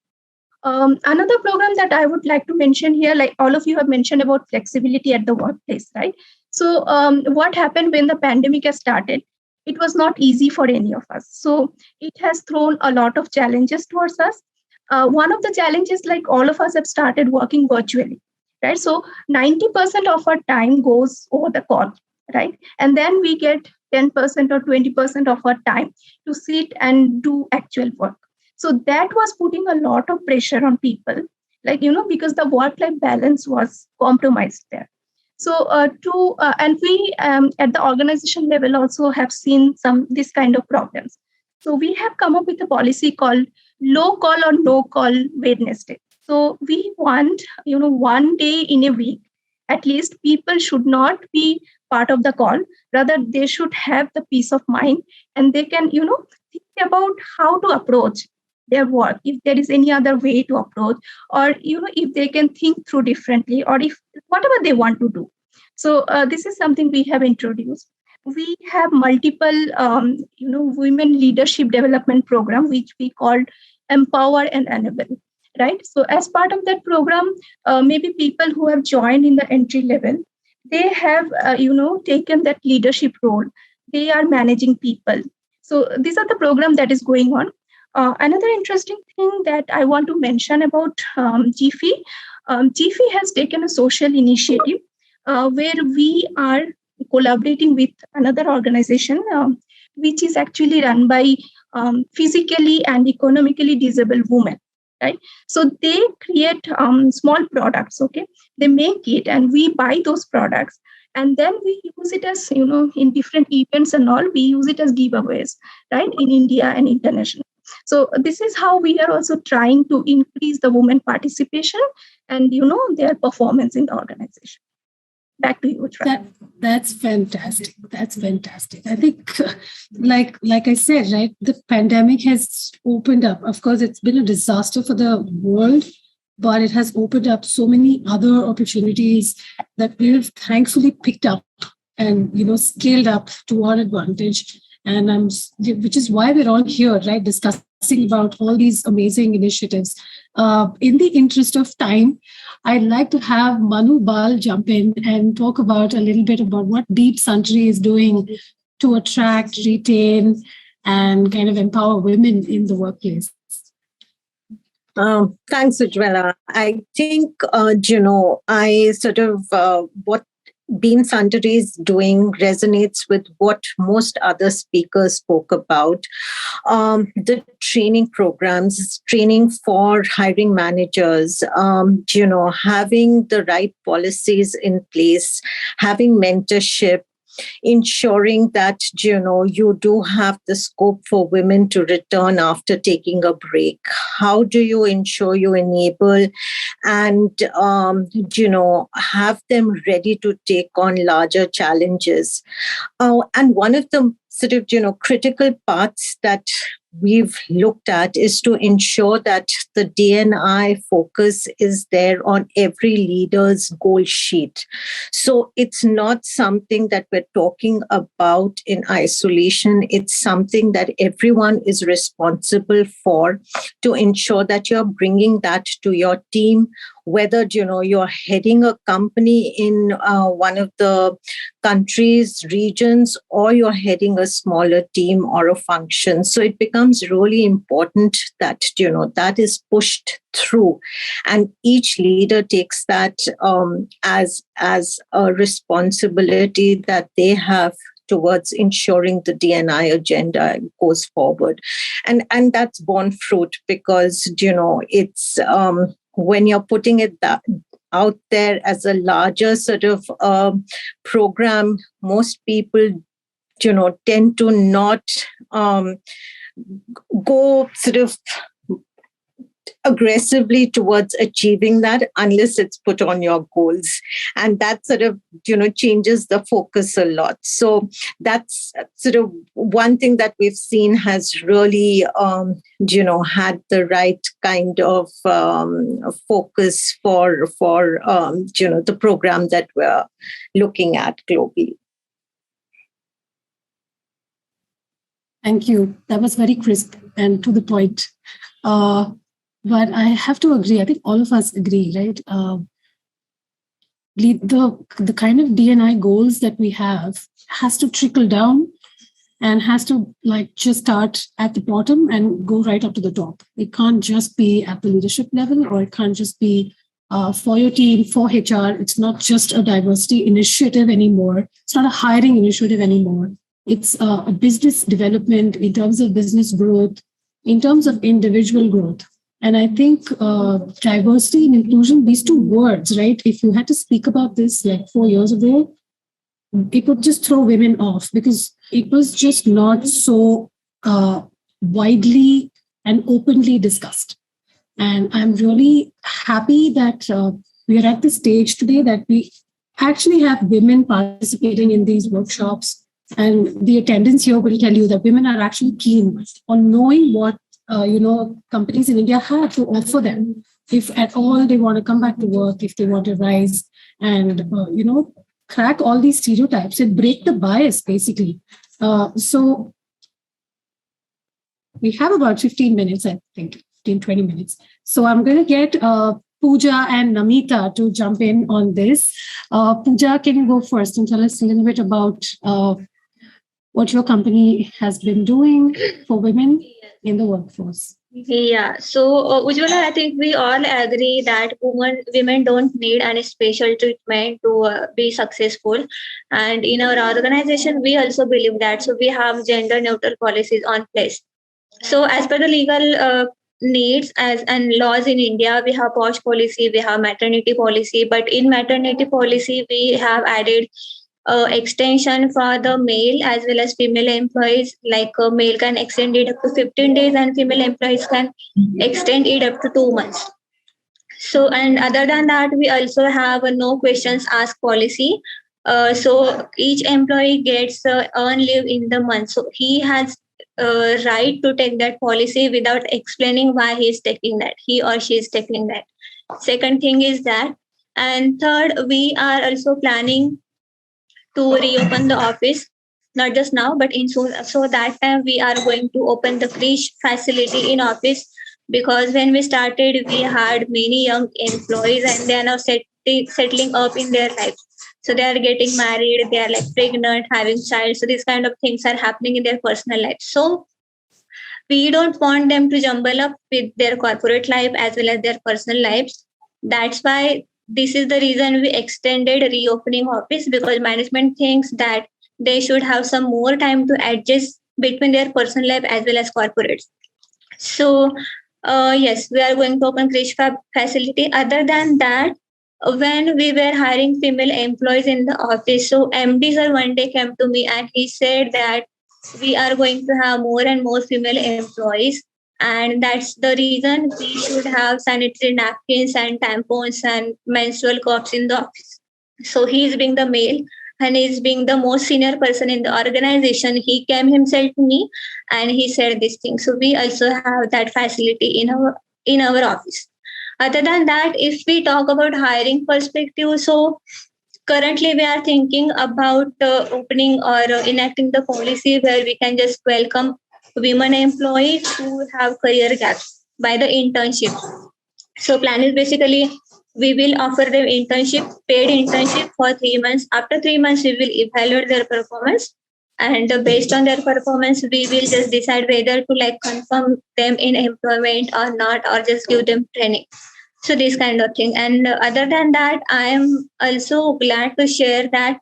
Another program that I would like to mention here, like all of you have mentioned about flexibility at the workplace, right? So what happened when the pandemic has started? It was not easy for any of us. So it has thrown a lot of challenges towards us. One of the challenges, like all of us have started working virtually, right? So 90% of our time goes over the call, right? And then we get 10% or 20% of our time to sit and do actual work. So that was putting a lot of pressure on people, because the work-life balance was compromised there. So and we at the organization level also have seen this kind of problems. So we have come up with a policy called low call or no call Wednesday. So we want, 1 day in a week, at least people should not be part of the call. Rather, they should have the peace of mind and they can, think about how to approach their work, if there is any other way to approach, or if they can think through differently, or if whatever they want to do. So this is something we have introduced. We have multiple women leadership development program which we called Empower and Enable, right? So as part of that program, maybe people who have joined in the entry level, they have taken that leadership role. They are managing people. So these are the program that is going on. Another interesting thing that I want to mention about JIFFY, JIFFY has taken a social initiative where we are collaborating with another organization, which is actually run by physically and economically disabled women, right? So they create small products, okay? They make it and we buy those products. And then we use it as, in different events and all, we use it as giveaways, right? In India and international. So this is how we are also trying to increase the women participation and, their performance in the organization. Back to you, Ujjwala. That's fantastic. That's fantastic. I think, like I said, right, the pandemic has opened up. Of course, it's been a disaster for the world, but it has opened up so many other opportunities that we've thankfully picked up and, scaled up to our advantage. And which is why we're all here, right, discussing about all these amazing initiatives. In the interest of time, I'd like to have Manu Bal jump in and talk about a little bit about what Deep Suntory is doing to attract, retain, and kind of empower women in the workplace? Thanks, Ujjwala. I think, I sort of, what Beam Suntory is doing resonates with what most other speakers spoke about. The training programs, training for hiring managers, having the right policies in place, having mentorship, ensuring that you do have the scope for women to return after taking a break. How do you ensure you enable and have them ready to take on larger challenges? And one of the sort of critical parts that we've looked at is to ensure that the D&I focus is there on every leader's goal sheet. So it's not something that we're talking about in isolation. It's something that everyone is responsible for, to ensure that you're bringing that to your team, whether you're heading a company in one of the countries, regions, or you're heading a smaller team or a function. So it becomes really important that that is pushed through, and each leader takes that as a responsibility that they have towards ensuring the D&I agenda goes forward. And that's borne fruit because it's when you're putting it out there as a larger sort of program, most people tend to not go sort of aggressively towards achieving that unless it's put on your goals, and that sort of changes the focus a lot. So that's sort of one thing that we've seen has really had the right kind of focus for the program that we're looking at globally. Thank you. That was very crisp and to the point. But I have to agree. I think all of us agree, right? The kind of D&I goals that we have has to trickle down and has to just start at the bottom and go right up to the top. It can't just be at the leadership level, or it can't just be for your team, for HR. It's not just a diversity initiative anymore. It's not a hiring initiative anymore. It's a business development in terms of business growth, in terms of individual growth. And I think diversity and inclusion, these two words, right? If you had to speak about this 4 years ago, it would just throw women off because it was just not so widely and openly discussed. And I'm really happy that we are at the stage today that we actually have women participating in these workshops. And the attendance here will tell you that women are actually keen on knowing what companies in India have to offer them, if at all they want to come back to work, if they want to rise and, crack all these stereotypes and break the bias, basically. So we have about 15 minutes, I think, 20 minutes. So I'm going to get Pooja and Namita to jump in on this. Pooja, can you go first and tell us a little bit about what your company has been doing for women in the workforce? Yeah, so Ujjwala, I think we all agree that women don't need any special treatment to be successful. And in our organization, we also believe that. So we have gender neutral policies on place. So as per the legal needs and laws in India, we have POSH policy, we have maternity policy. But in maternity policy, we have added extension for the male as well as female employees, like male can extend it up to 15 days and female employees can extend it up to 2 months. So, and other than that, we also have a no questions asked policy. So each employee gets earned leave in the month. So he has a right to take that policy without explaining why he is taking that, he or she is taking that. Second thing is that. And third, we are also planning to reopen the office, not just now, but in soon. So that time we are going to open the creche facility in office, because when we started, we had many young employees and they are now settling up in their life. So they are getting married, they are like pregnant, having child. So these kind of things are happening in their personal life. So we don't want them to jumble up with their corporate life as well as their personal lives. That's why this is the reason we extended reopening office, because management thinks that they should have some more time to adjust between their personal life as well as corporate. So yes, we are going to open Krish facility. Other than that, when we were hiring female employees in the office, so MD sir one day came to me and he said that we are going to have more and more female employees, and that's the reason we should have sanitary napkins and tampons and menstrual cups in the office. So he's being the male and he's being the most senior person in the organization. He came himself to me and he said this thing. So we also have that facility in our office. Other than that, if we talk about hiring perspective, so currently we are thinking about opening or enacting the policy where we can just welcome women employees who have career gaps by the internship. So plan is basically we will offer them paid internship for 3 months. After 3 months, we will evaluate their performance. And based on their performance, we will just decide whether to confirm them in employment or not, or just give them training. So this kind of thing. And other than that, I am also glad to share that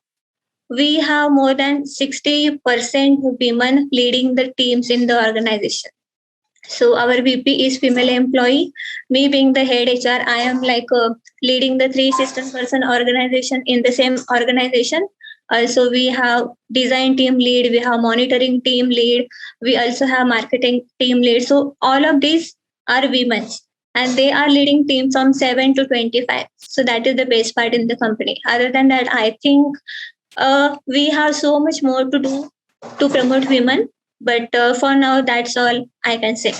we have more than 60% women leading the teams in the organization. So our VP is female employee. Me being the head HR, I am leading the 3 system person organization in the same organization. Also, we have design team lead, we have monitoring team lead, we also have marketing team lead. So all of these are women and they are leading teams from 7 to 25. So that is the best part in the company. Other than that, I think we have so much more to do to promote women. But for now, that's all I can say.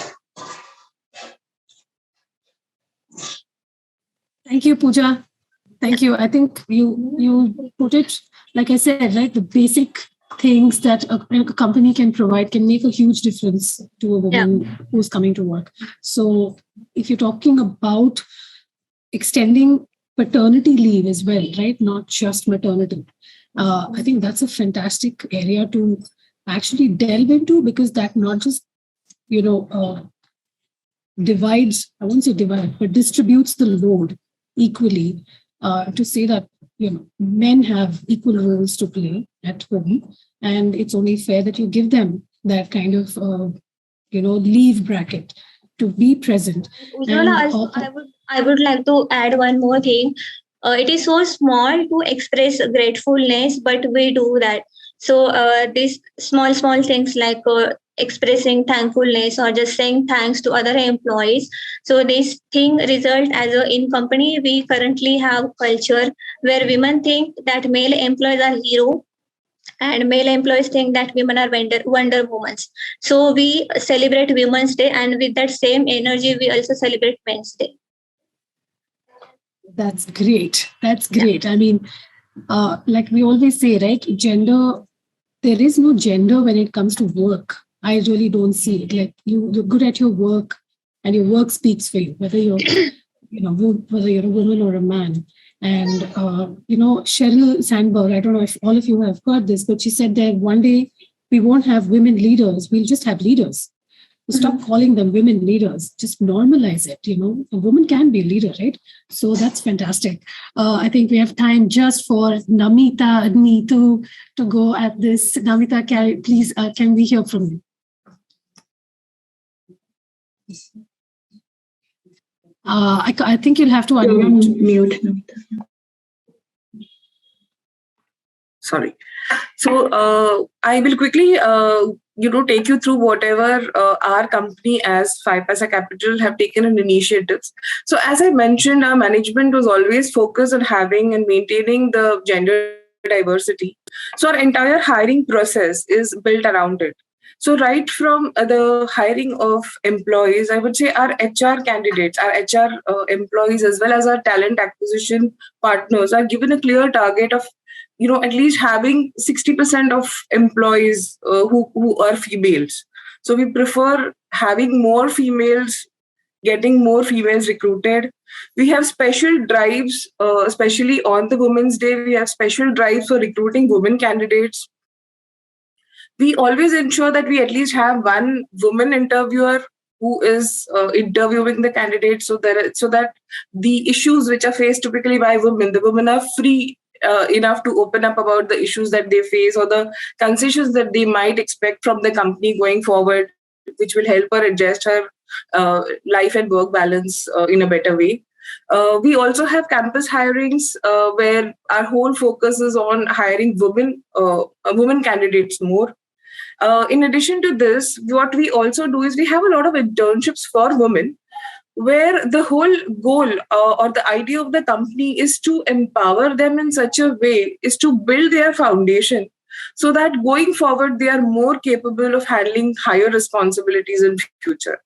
Thank you, Pooja. Thank you. I think you put it, like I said, right? The basic things that a company can provide can make a huge difference to a woman who's coming to work. So if you're talking about extending paternity leave as well, right? Not just maternity. I think that's a fantastic area to actually delve into, because that not just, divides, I won't say divide, but distributes the load equally, to say that, men have equal roles to play at home, and it's only fair that you give them that kind of, leave bracket to be present. I would like to add one more thing. It is so small to express gratefulness, but we do that. So these small things like expressing thankfulness or just saying thanks to other employees. So this thing result as in company, we currently have culture where women think that male employees are hero and male employees think that women are Wonder Women. So we celebrate Women's Day, and with that same energy, we also celebrate Men's Day. That's great. I mean, like we always say, right? Gender, there is no gender when it comes to work. I really don't see it. Like you're good at your work and your work speaks for you, whether you're, whether you're a woman or a man. And, Sheryl Sandberg, I don't know if all of you have heard this, but she said that one day we won't have women leaders. We'll just have leaders. Stop calling them women leaders. Just normalize it. A woman can be a leader, right? So that's fantastic. I think we have time just for Namita and me to go at this. Namita, please, can we hear from you? I think you'll have to unmute. Mute, Namita. Sorry. So I will quickly take you through whatever our company as 5paisa Capital have taken in initiatives. So as I mentioned, our management was always focused on having and maintaining the gender diversity. So our entire hiring process is built around it. So right from the hiring of employees, I would say our HR candidates, our HR employees, as well as our talent acquisition partners are given a clear target of at least having 60% of employees who are females. So we prefer having more females getting more females recruited. We have special drives, especially on the Women's Day, we have special drives for recruiting women candidates. We always ensure that we at least have one woman interviewer who is interviewing the candidates, so that the issues which are faced typically by women, the women are free enough to open up about the issues that they face or the concessions that they might expect from the company going forward, which will help her adjust her life and work balance in a better way. We also have campus hirings where our whole focus is on hiring women candidates more. In addition to this, what we also do is we have a lot of internships for women, where the whole goal or the idea of the company is to empower them in such a way, is to build their foundation so that going forward, they are more capable of handling higher responsibilities in future.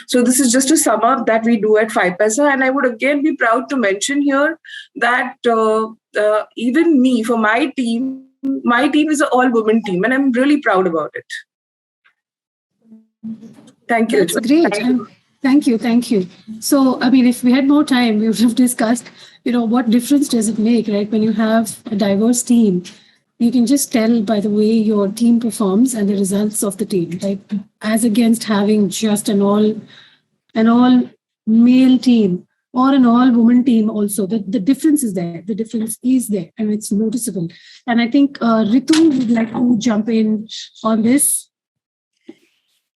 So this is just to sum up that we do at 5paisa. And I would again be proud to mention here that even me, for my team is an all-women team, and I'm really proud about it. Thank you. That's great. Thank you. So, I mean, if we had more time, we would have discussed, what difference does it make, right? When you have a diverse team, you can just tell by the way your team performs and the results of the team, right? As against having just an all male team or an all woman team also. The difference is there. The difference is there and it's noticeable. And I think Ritu would like to jump in on this.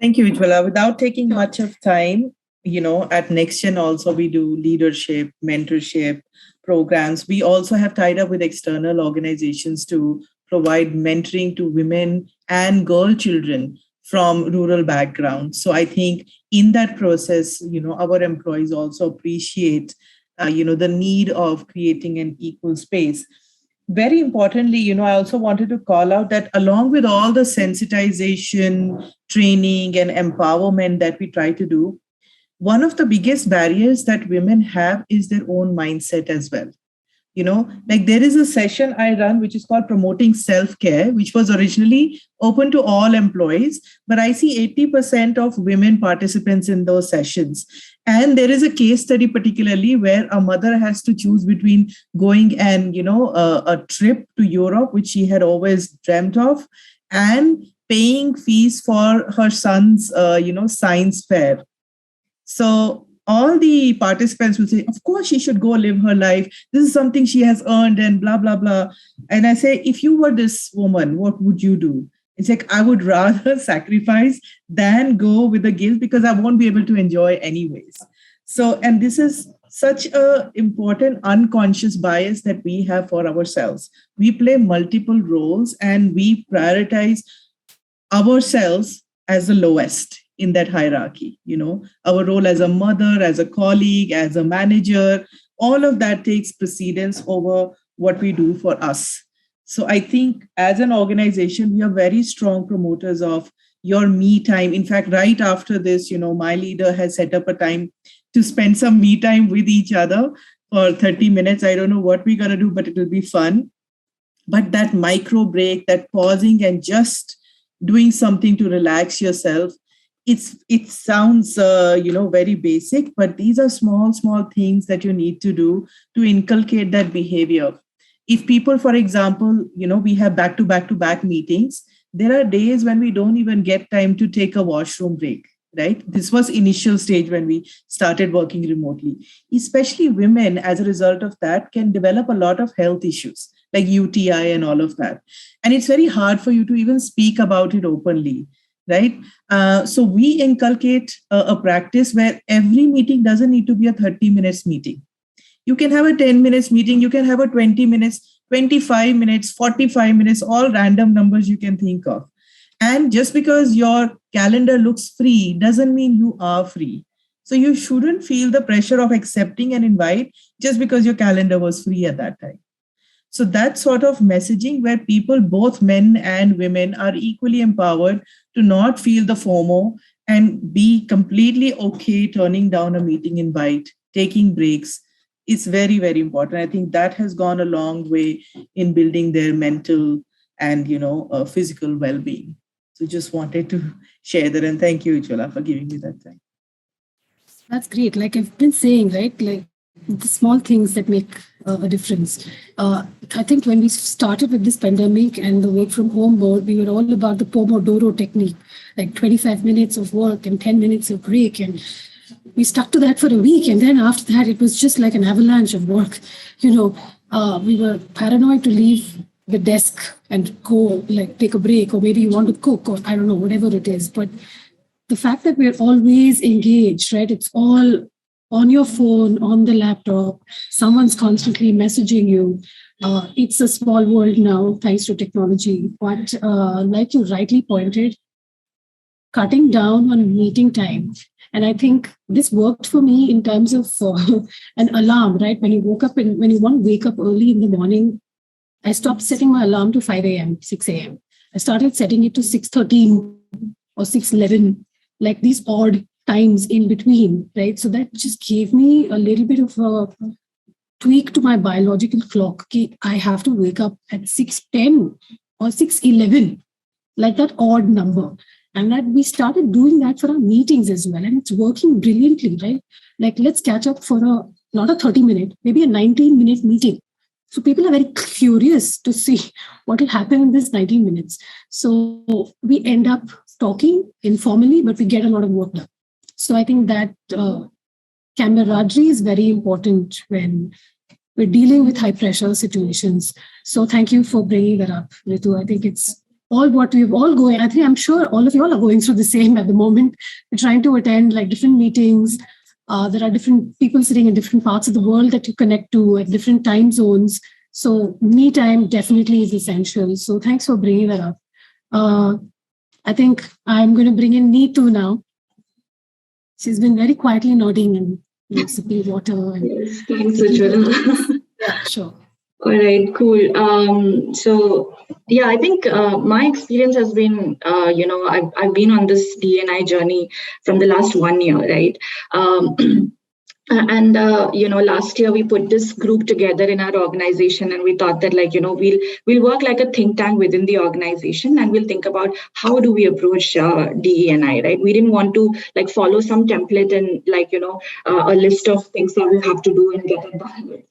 Thank you, Ujjwala. Without taking much of time, at NextGen also we do leadership, mentorship programs. We also have tied up with external organizations to provide mentoring to women and girl children from rural backgrounds. So I think in that process, our employees also appreciate, the need of creating an equal space. Very importantly, I also wanted to call out that along with all the sensitization, training, and empowerment that we try to do, one of the biggest barriers that women have is their own mindset as well. Like there is a session I run, which is called Promoting Self-Care, which was originally open to all employees, but I see 80% of women participants in those sessions. And there is a case study particularly where a mother has to choose between going and, a trip to Europe, which she had always dreamt of, and paying fees for her son's, science fair. So all the participants will say, of course, she should go live her life. This is something she has earned and blah, blah, blah. And I say, if you were this woman, what would you do? It's like, I would rather sacrifice than go with the guilt because I won't be able to enjoy anyways. So, and this is such an important unconscious bias that we have for ourselves. We play multiple roles and we prioritize ourselves as the lowest in that hierarchy. Our role as a mother, as a colleague, as a manager, all of that takes precedence over what we do for us. So I think as an organization, we are very strong promoters of your me time. In fact, right after this, my leader has set up a time to spend some me time with each other for 30 minutes. I don't know what we're going to do, but it will be fun. But that micro break, that pausing and just doing something to relax yourself, it sounds very basic, but these are small things that you need to do to inculcate that behavior. If people, for example, we have back-to-back meetings, there are days when we don't even get time to take a washroom break, right? This was initial stage when we started working remotely. Especially women, as a result of that, can develop a lot of health issues like UTI and all of that. And it's very hard for you to even speak about it openly. Right. So we inculcate a practice where every meeting doesn't need to be a 30 minutes meeting. You can have a 10 minutes meeting. You can have a 20 minutes, 25 minutes, 45 minutes, all random numbers you can think of. And just because your calendar looks free doesn't mean you are free. So you shouldn't feel the pressure of accepting an invite just because your calendar was free at that time. So that sort of messaging where people, both men and women, are equally empowered to not feel the FOMO and be completely okay turning down a meeting invite, taking breaks, is very, very important. I think that has gone a long way in building their mental and, physical well-being. So just wanted to share that. And thank you, Ujjwala, for giving me that time. That's great. Like I've been saying, right? Like the small things that make a difference. I think when we started with this pandemic and the work from home mode, we were all about the Pomodoro technique, like 25 minutes of work and 10 minutes of break. And we stuck to that for a week. And then after that, it was just like an avalanche of work. We were paranoid to leave the desk and go like take a break, or maybe you want to cook, or I don't know, whatever it is. But the fact that we're always engaged, right? It's all on your phone, on the laptop, someone's constantly messaging you. It's a small world now, thanks to technology. But like you rightly pointed, cutting down on meeting time. And I think this worked for me in terms of an alarm, right? When you woke up and when you want to wake up early in the morning, I stopped setting my alarm to 5 a.m., 6 a.m. I started setting it to 6:13 or 6:11, like these odd times in between, right? So that just gave me a little bit of a tweak to my biological clock. I have to wake up at 6:10 or 6:11, like that odd number. And that we started doing that for our meetings as well. And it's working brilliantly, right? Like let's catch up for not a 30-minute, maybe a 19-minute meeting. So people are very curious to see what will happen in this 19 minutes. So we end up talking informally, but we get a lot of work done. So I think that camaraderie is very important when we're dealing with high pressure situations. So thank you for bringing that up, Ritu. I think it's all what we've all going. I think I'm sure all of you all are going through the same at the moment. We're trying to attend like different meetings. There are different people sitting in different parts of the world that you connect to at different time zones. So me time definitely is essential. So thanks for bringing that up. I think I'm going to bring in Neetu now. She's been very quietly nodding and sipping water. Yes, thanks, Ujjwala. Yeah, sure. All right, cool. So yeah, I think my experience has been, I've been on this DE&I journey from the last 1 year, right? And last year we put this group together in our organization, and we thought that we'll work like a think tank within the organization, and we'll think about how do we approach DE&I, right? We didn't want to follow some template and a list of things that we have to do and get it done with.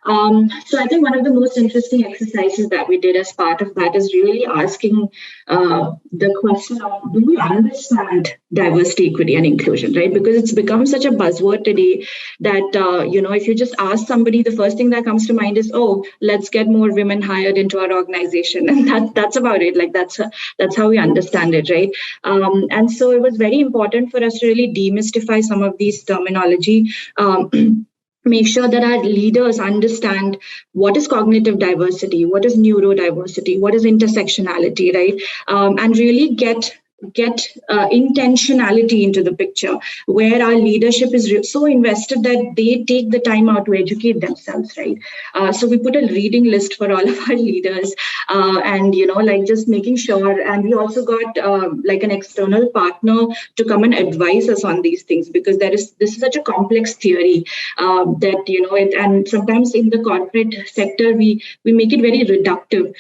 So I think one of the most interesting exercises that we did as part of that is really asking the question of, do we understand diversity, equity, and inclusion, right? Because it's become such a buzzword today that, if you just ask somebody, the first thing that comes to mind is, oh, let's get more women hired into our organization. And that's about it. That's how we understand it, right? And so it was very important for us to really demystify some of these terminology, make sure that our leaders understand what is cognitive diversity, what is neurodiversity, what is intersectionality, right? And really get intentionality into the picture, where our leadership is so invested that they take the time out to educate themselves, right? So we put a reading list for all of our leaders, and just making sure. And we also got an external partner to come and advise us on these things, because this is such a complex theory that and sometimes in the corporate sector we make it very reductive,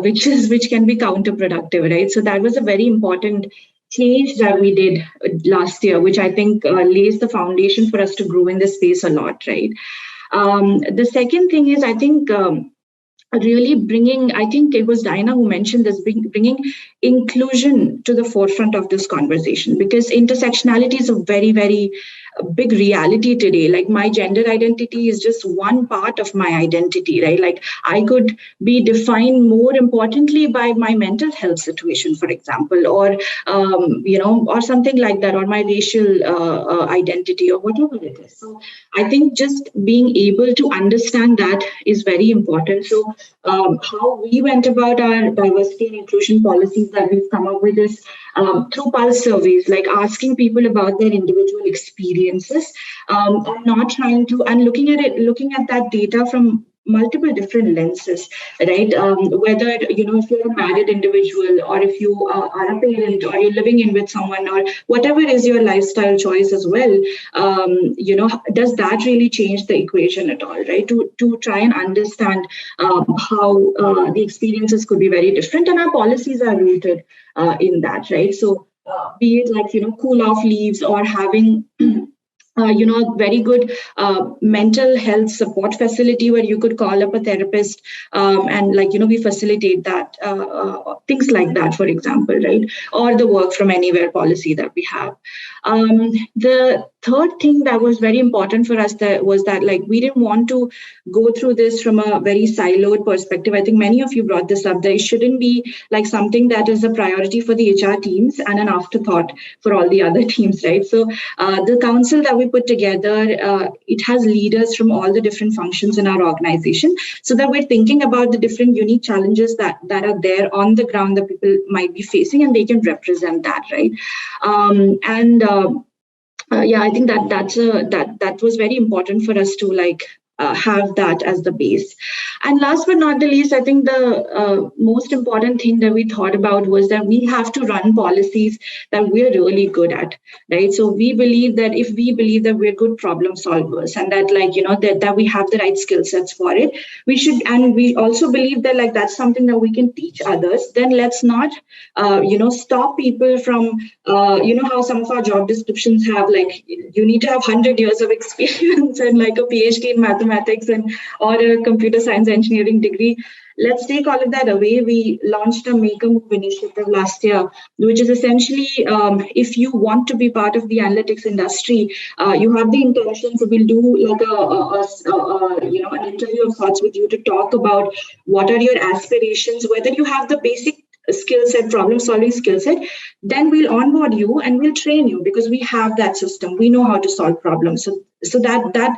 which can be counterproductive, right? So that was a very important change that we did last year, which I think lays the foundation for us to grow in this space a lot, right? The second thing is, I think really bringing, I think it was Daina who mentioned this, bringing inclusion to the forefront of this conversation, because intersectionality is a very, very big reality today. Like, my gender identity is just one part of my identity, right? Like, I could be defined more importantly by my mental health situation, for example, or, or something like that, or my racial identity, or whatever it is. So I think just being able to understand that is very important. So how we went about our diversity and inclusion policies that we've come up with is through pulse surveys, like asking people about their individual experiences, and not trying to, and looking at that data from multiple different lenses, right? Whether, if you're a married individual, or if you are a parent, or you're living in with someone, or whatever is your lifestyle choice as well, does that really change the equation at all, right? To try and understand how the experiences could be very different, and our policies are rooted in that, right? So be it like, cool off leaves, or having very good mental health support facility where you could call up a therapist and we facilitate that, things like that, for example, right? Or the work from anywhere policy that we have. The third thing that was very important for us was that we didn't want to go through this from a very siloed perspective. I think many of you brought this up. There shouldn't be something that is a priority for the HR teams and an afterthought for all the other teams, right? So the council that we put together, it has leaders from all the different functions in our organization, so that we're thinking about the different unique challenges that are there on the ground that people might be facing, and they can represent that, right? I think that was very important for us to have that as the base. And last but not the least, I think the most important thing that we thought about was that we have to run policies that we're really good at, right? So we believe that if we believe that we're good problem solvers and that that we have the right skill sets for it, we should, and we also believe that that's something that we can teach others, then let's not stop people from how some of our job descriptions have you need to have 100 years of experience and a PhD in mathematics or a computer science engineering degree. Let's take all of that away. We launched a Make a Move initiative last year, which is essentially if you want to be part of the analytics industry, you have the intention, so we'll do an interview of sorts with you to talk about what are your aspirations, whether you have the basic skill set, problem solving skill set, then we'll onboard you and we'll train you because we have that system. We know how to solve problems. So that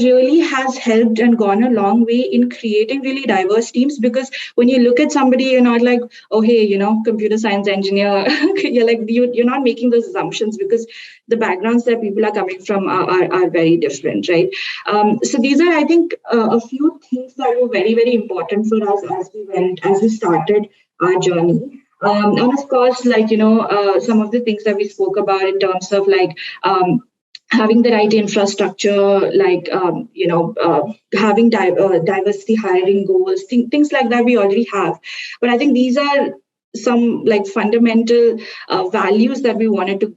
really has helped and gone a long way in creating really diverse teams, because when you look at somebody, you're not like, oh, hey, computer science engineer. you're not making those assumptions because the backgrounds that people are coming from are very different, right? So these are, I think, a few things that were very, very important for us as we started our journey. And of course, some of the things that we spoke about in terms of having the right infrastructure, having diversity hiring goals, things like that we already have. But I think these are some fundamental values that we wanted to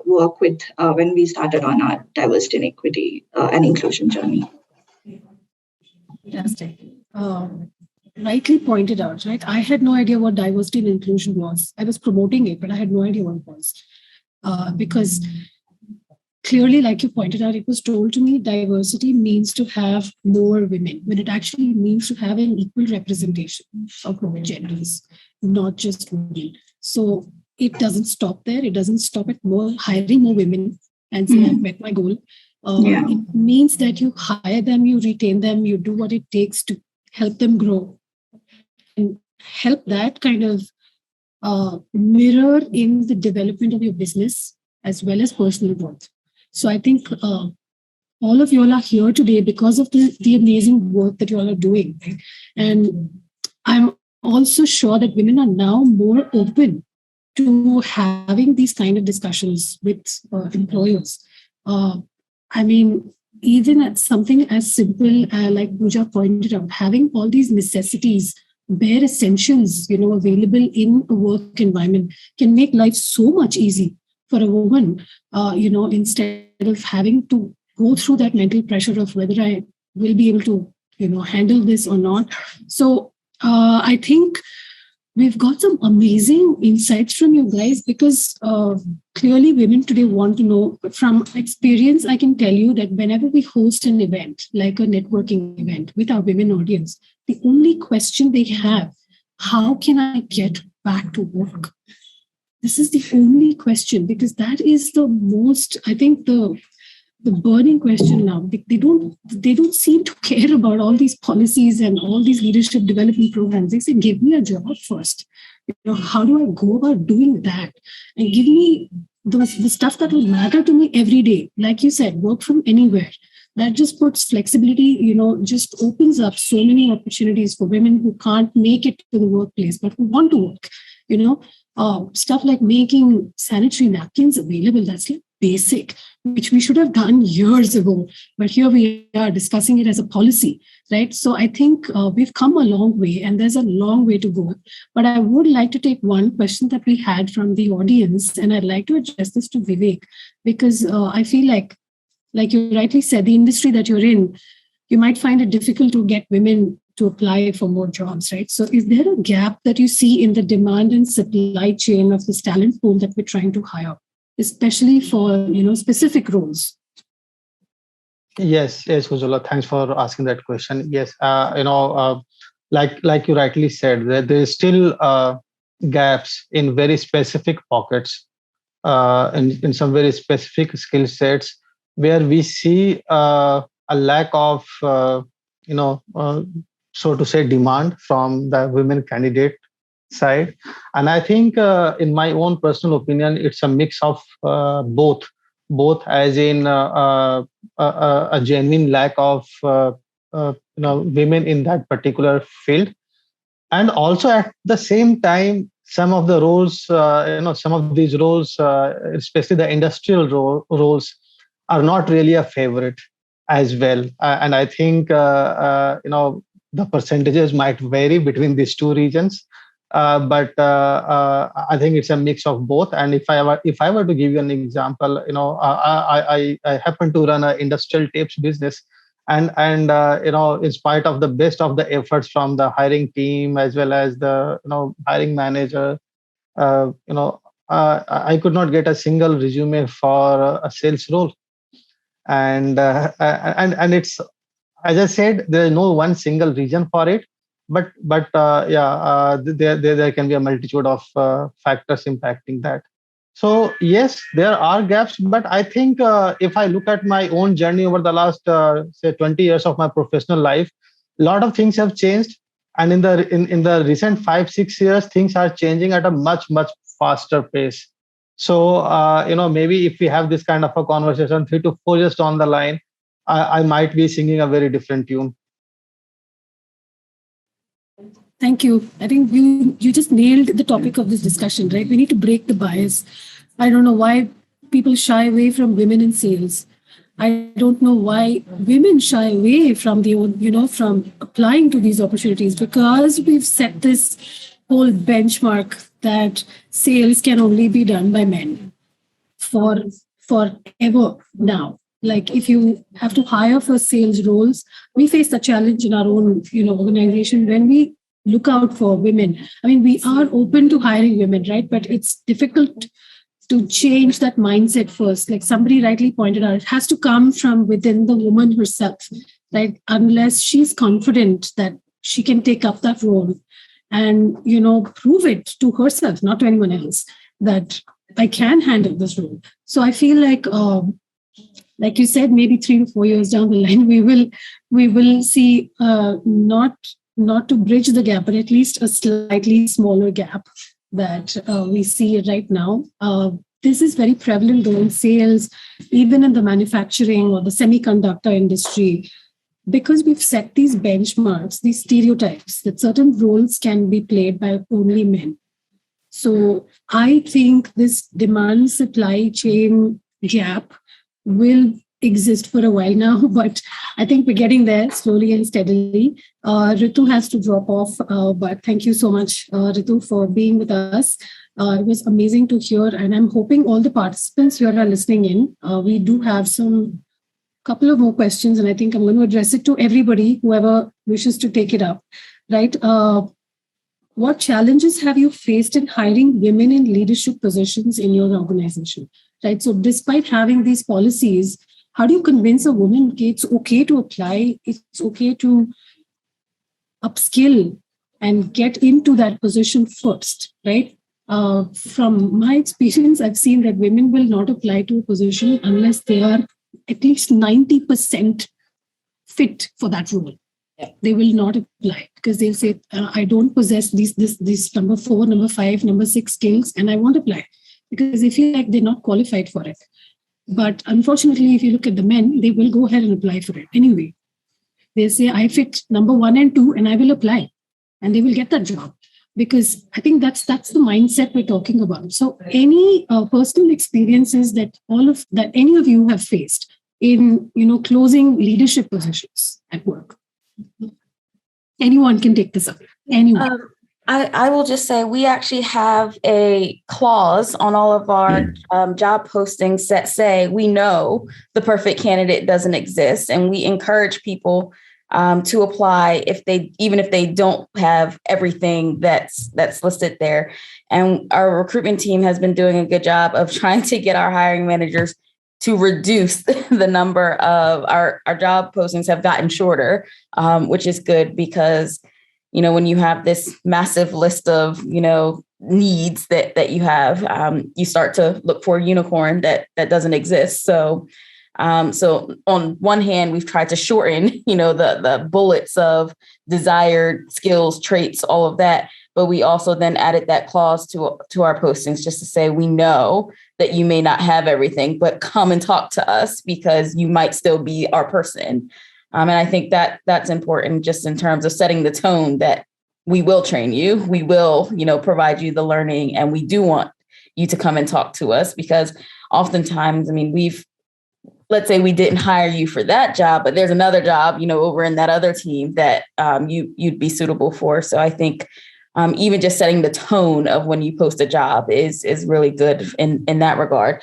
work with when we started on our diversity and equity and inclusion journey. Fantastic. Rightly pointed out, right? I had no idea what diversity and inclusion was. I was promoting it, but I had no idea what it was. Because clearly, like you pointed out, it was told to me diversity means to have more women, when it actually means to have an equal representation of both genders, not just women. So it doesn't stop there. It doesn't stop at hiring more women and say, I've met my goal. It means that you hire them, you retain them, you do what it takes to help them grow and help that kind of mirror in the development of your business as well as personal growth. So I think all of you all are here today because of the amazing work that you all are doing. Right? And I'm also sure that women are now more open to having these kind of discussions with employers. Even at something as simple like Pooja pointed out, having all these necessities, bare essentials, available in a work environment can make life so much easy for a woman, instead of having to go through that mental pressure of whether I will be able to, handle this or not. So I think we've got some amazing insights from you guys, because clearly women today want to know. From experience, I can tell you that whenever we host an event, like a networking event with our women audience, the only question they have, how can I get back to work? This is the only question, because that is the most, I think, the burning question now. They don't seem to care about all these policies and all these leadership development programs. They say, give me a job first. How do I go about doing that? And give me the stuff that will matter to me every day. Like you said, work from anywhere. That just puts flexibility, just opens up so many opportunities for women who can't make it to the workplace, but who want to work. Stuff like making sanitary napkins available, that's like basic, which we should have done years ago. But here we are discussing it as a policy, right? So I think we've come a long way, and there's a long way to go. But I would like to take one question that we had from the audience, and I'd like to address this to Vivek, because I feel like like you rightly said, the industry that you're in, you might find it difficult to get women to apply for more jobs, right? So is there a gap that you see in the demand and supply chain of this talent pool that we're trying to hire, especially for, specific roles? Yes, Ujjwala, thanks for asking that question. Yes, like you rightly said, there is still gaps in very specific pockets, in some very specific skill sets, where we see a lack of, so to say, demand from the women candidate side. And I think, in my own personal opinion, it's a mix of both as in a genuine lack of women in that particular field, and also at the same time, some of the roles, some of these roles, especially the industrial roles, are not really a favorite as well. And I think the percentages might vary between these two regions. But I think it's a mix of both. And if I were to give you an example, I happen to run an industrial tapes business, and in spite of the best of the efforts from the hiring team as well as the hiring manager, I could not get a single resume for a sales role. And it's, as I said, there is no one single reason for it. But there can be a multitude of factors impacting that. So yes, there are gaps, but I think if I look at my own journey over the last say 20 years of my professional life, a lot of things have changed, and in the recent 5-6 years, things are changing at a much faster pace. So maybe if we have this kind of a conversation 3 to 4 years down the line, I might be singing a very different tune. Thank you. I think you just nailed the topic of this discussion, right? We need to break the bias. I don't know why people shy away from women in sales. I don't know why women shy away from from applying to these opportunities, because we've set this whole benchmark that sales can only be done by men forever now. Like if you have to hire for sales roles, we face the challenge in our own, organization when we look out for women. I mean, we are open to hiring women, right? But it's difficult to change that mindset first. Like somebody rightly pointed out, it has to come from within the woman herself, right? Unless she's confident that she can take up that role and, prove it to herself, not to anyone else, that I can handle this role. So I feel like you said, maybe 3 to 4 years down the line, we will see not to bridge the gap, but at least a slightly smaller gap that we see right now. This is very prevalent though in sales, even in the manufacturing or the semiconductor industry, because we've set these benchmarks, these stereotypes that certain roles can be played by only men. So I think this demand supply chain gap will exist for a while now, but I think we're getting there slowly and steadily. Ritu has to drop off, but thank you so much, Ritu, for being with us. It was amazing to hear, and I'm hoping all the participants here are listening in. We do have couple of more questions, and I think I'm going to address it to everybody, whoever wishes to take it up, right? What challenges have you faced in hiring women in leadership positions in your organization, right? So despite having these policies, how do you convince a woman it's okay to apply, it's okay to upskill and get into that position first, right? From my experience, I've seen that women will not apply to a position unless they are at least 90% fit for that role. Yeah. They will not apply because they'll say, I don't possess these number 4, number 5, number 6 skills, and I won't apply because they feel like they're not qualified for it. But unfortunately, if you look at the men, they will go ahead and apply for it anyway. They say, I fit number 1 and 2 and I will apply. And they will get that job. Because I think that's the mindset we're talking about. So any personal experiences that any of you have faced in, closing leadership positions at work? Anyone can take this up. Anyone. I will just say we actually have a clause on all of our job postings that say we know the perfect candidate doesn't exist, and we encourage people to apply even if they don't have everything that's listed there. And our recruitment team has been doing a good job of trying to get our hiring managers to reduce the number of our job postings have gotten shorter, which is good because, when you have this massive list of, needs that you have, you start to look for a unicorn that doesn't exist. So on one hand, we've tried to shorten, the bullets of desired skills, traits, all of that. But we also then added that clause to our postings just to say, we know that you may not have everything, but come and talk to us because you might still be our person. And I think that's important just in terms of setting the tone that we will train you, we will, provide you the learning, and we do want you to come and talk to us because oftentimes, let's say we didn't hire you for that job, but there's another job, over in that other team that you'd be suitable for. So I think even just setting the tone of when you post a job is really good in that regard.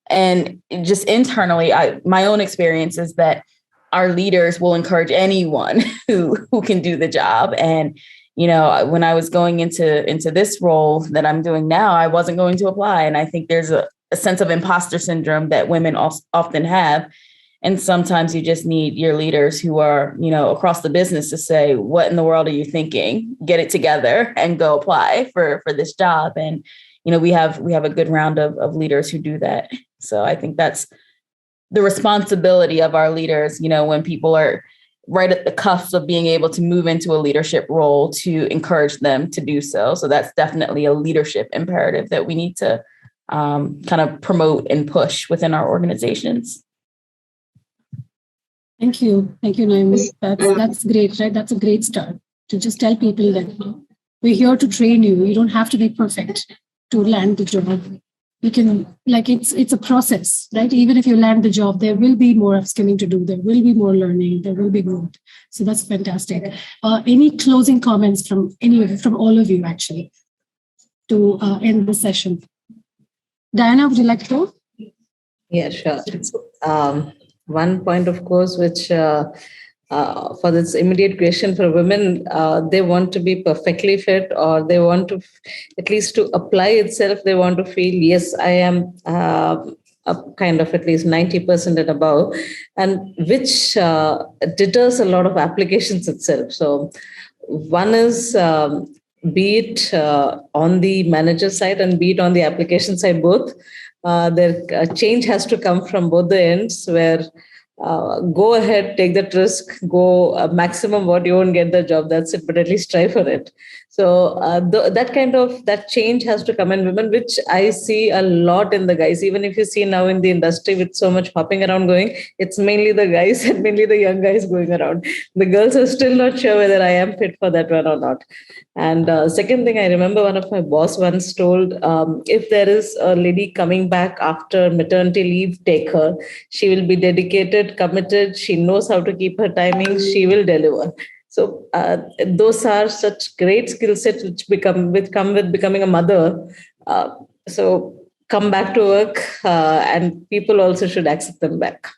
And just internally, my own experience is that our leaders will encourage anyone who can do the job. And, when I was going into this role that I'm doing now, I wasn't going to apply. And I think there's a sense of imposter syndrome that women often have. And sometimes you just need your leaders who are, across the business to say, what in the world are you thinking? Get it together and go apply for this job. And, we have a good round of leaders who do that. So I think that's the responsibility of our leaders, when people are right at the cusp of being able to move into a leadership role, to encourage them to do so. So that's definitely a leadership imperative that we need to kind of promote and push within our organizations. Thank you, Naomi. That's great, right? That's a great start to just tell people that we're here to train you. You don't have to be perfect to land the job. You can, it's a process, right? Even if you land the job, there will be more upskilling to do. There will be more learning. There will be growth. So that's fantastic. Any closing comments from all of you, actually, to end the session? Daina, would you like to go? Yeah, sure. One point, of course, which for this immediate question for women, they want to be perfectly fit, or they want to, at least to apply itself, they want to feel, yes, I am a kind of at least 90% and above, and which deters a lot of applications itself. So one is, be it on the manager side and be it on the application side, both, there change has to come from both the ends, where go ahead, take that risk, go maximum what you won't get the job, that's it, but at least try for it. So that change has to come in women, which I see a lot in the guys. Even if you see now in the industry with so much hopping around going, it's mainly the guys and mainly the young guys going around. The girls are still not sure whether I am fit for that one or not. And second thing, I remember one of my boss once told, if there is a lady coming back after maternity leave, take her. She will be dedicated, committed. She knows how to keep her timings. She will deliver. So those are such great skill sets which come with becoming a mother. So come back to work, and people also should accept them back.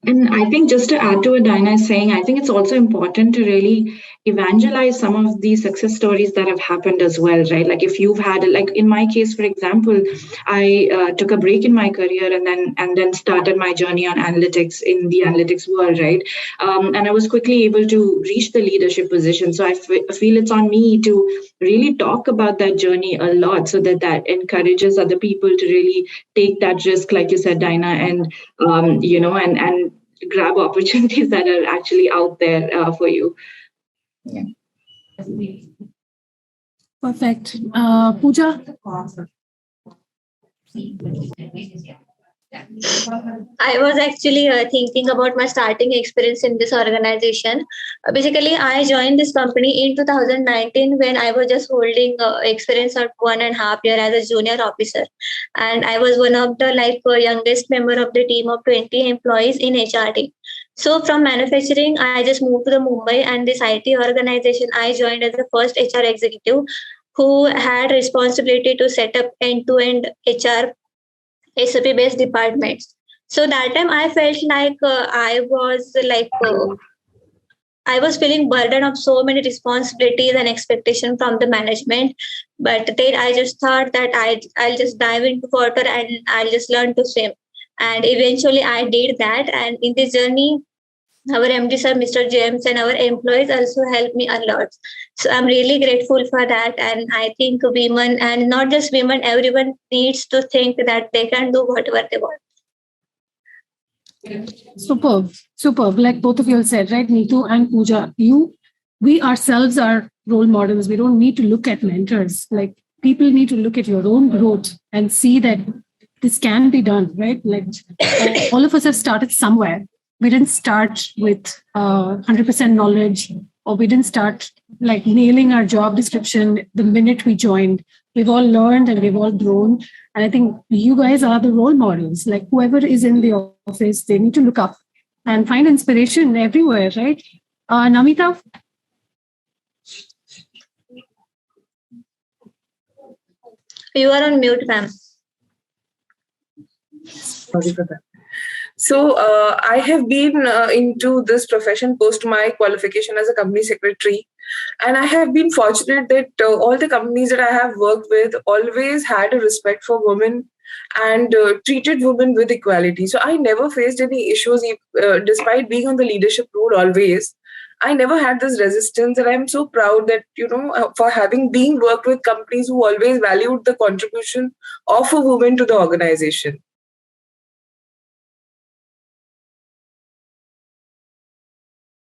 And I think just to add to what Daina is saying, I think it's also important to really evangelize some of these success stories that have happened as well, right? Like if you've had, like in my case, for example, I took a break in my career and then started my journey on analytics in the analytics world, right? And I was quickly able to reach the leadership position. So I feel it's on me to really talk about that journey a lot, so that encourages other people to really take that risk, like you said, Daina, and and grab opportunities that are actually out there for you. Yeah. Perfect. Pooja? I was actually thinking about my starting experience in this organization. Basically, I joined this company in 2019 when I was just holding experience of 1.5 years as a junior officer. And I was one of the youngest member of the team of 20 employees in HRD. So from manufacturing, I just moved to the Mumbai, and this IT organization I joined as the first HR executive who had responsibility to set up end-to-end HR SAP-based departments. So that time I felt like I was feeling burden of so many responsibilities and expectation from the management. But then I just thought that I'll just dive into water and I'll just learn to swim. And eventually I did that. And in this journey, our MD sir, Mr. James, and our employees also helped me a lot. So I'm really grateful for that. And I think women, and not just women, everyone needs to think that they can do whatever they want. Superb. Like both of you all said, right? Neetu and Pooja, we ourselves are role models. We don't need to look at mentors. Like people need to look at your own growth and see that this can be done, right? Like all of us have started somewhere. We didn't start with 100% knowledge, or we didn't start like nailing our job description the minute we joined. We've all learned and we've all grown. And I think you guys are the role models. Like whoever is in the office, they need to look up and find inspiration everywhere, right? Namita? You are on mute, ma'am. Sorry for that. So I have been into this profession post my qualification as a company secretary. And I have been fortunate that all the companies that I have worked with always had a respect for women and treated women with equality. So I never faced any issues despite being on the leadership role always. I never had this resistance, and I'm so proud that, for having been worked with companies who always valued the contribution of a woman to the organization.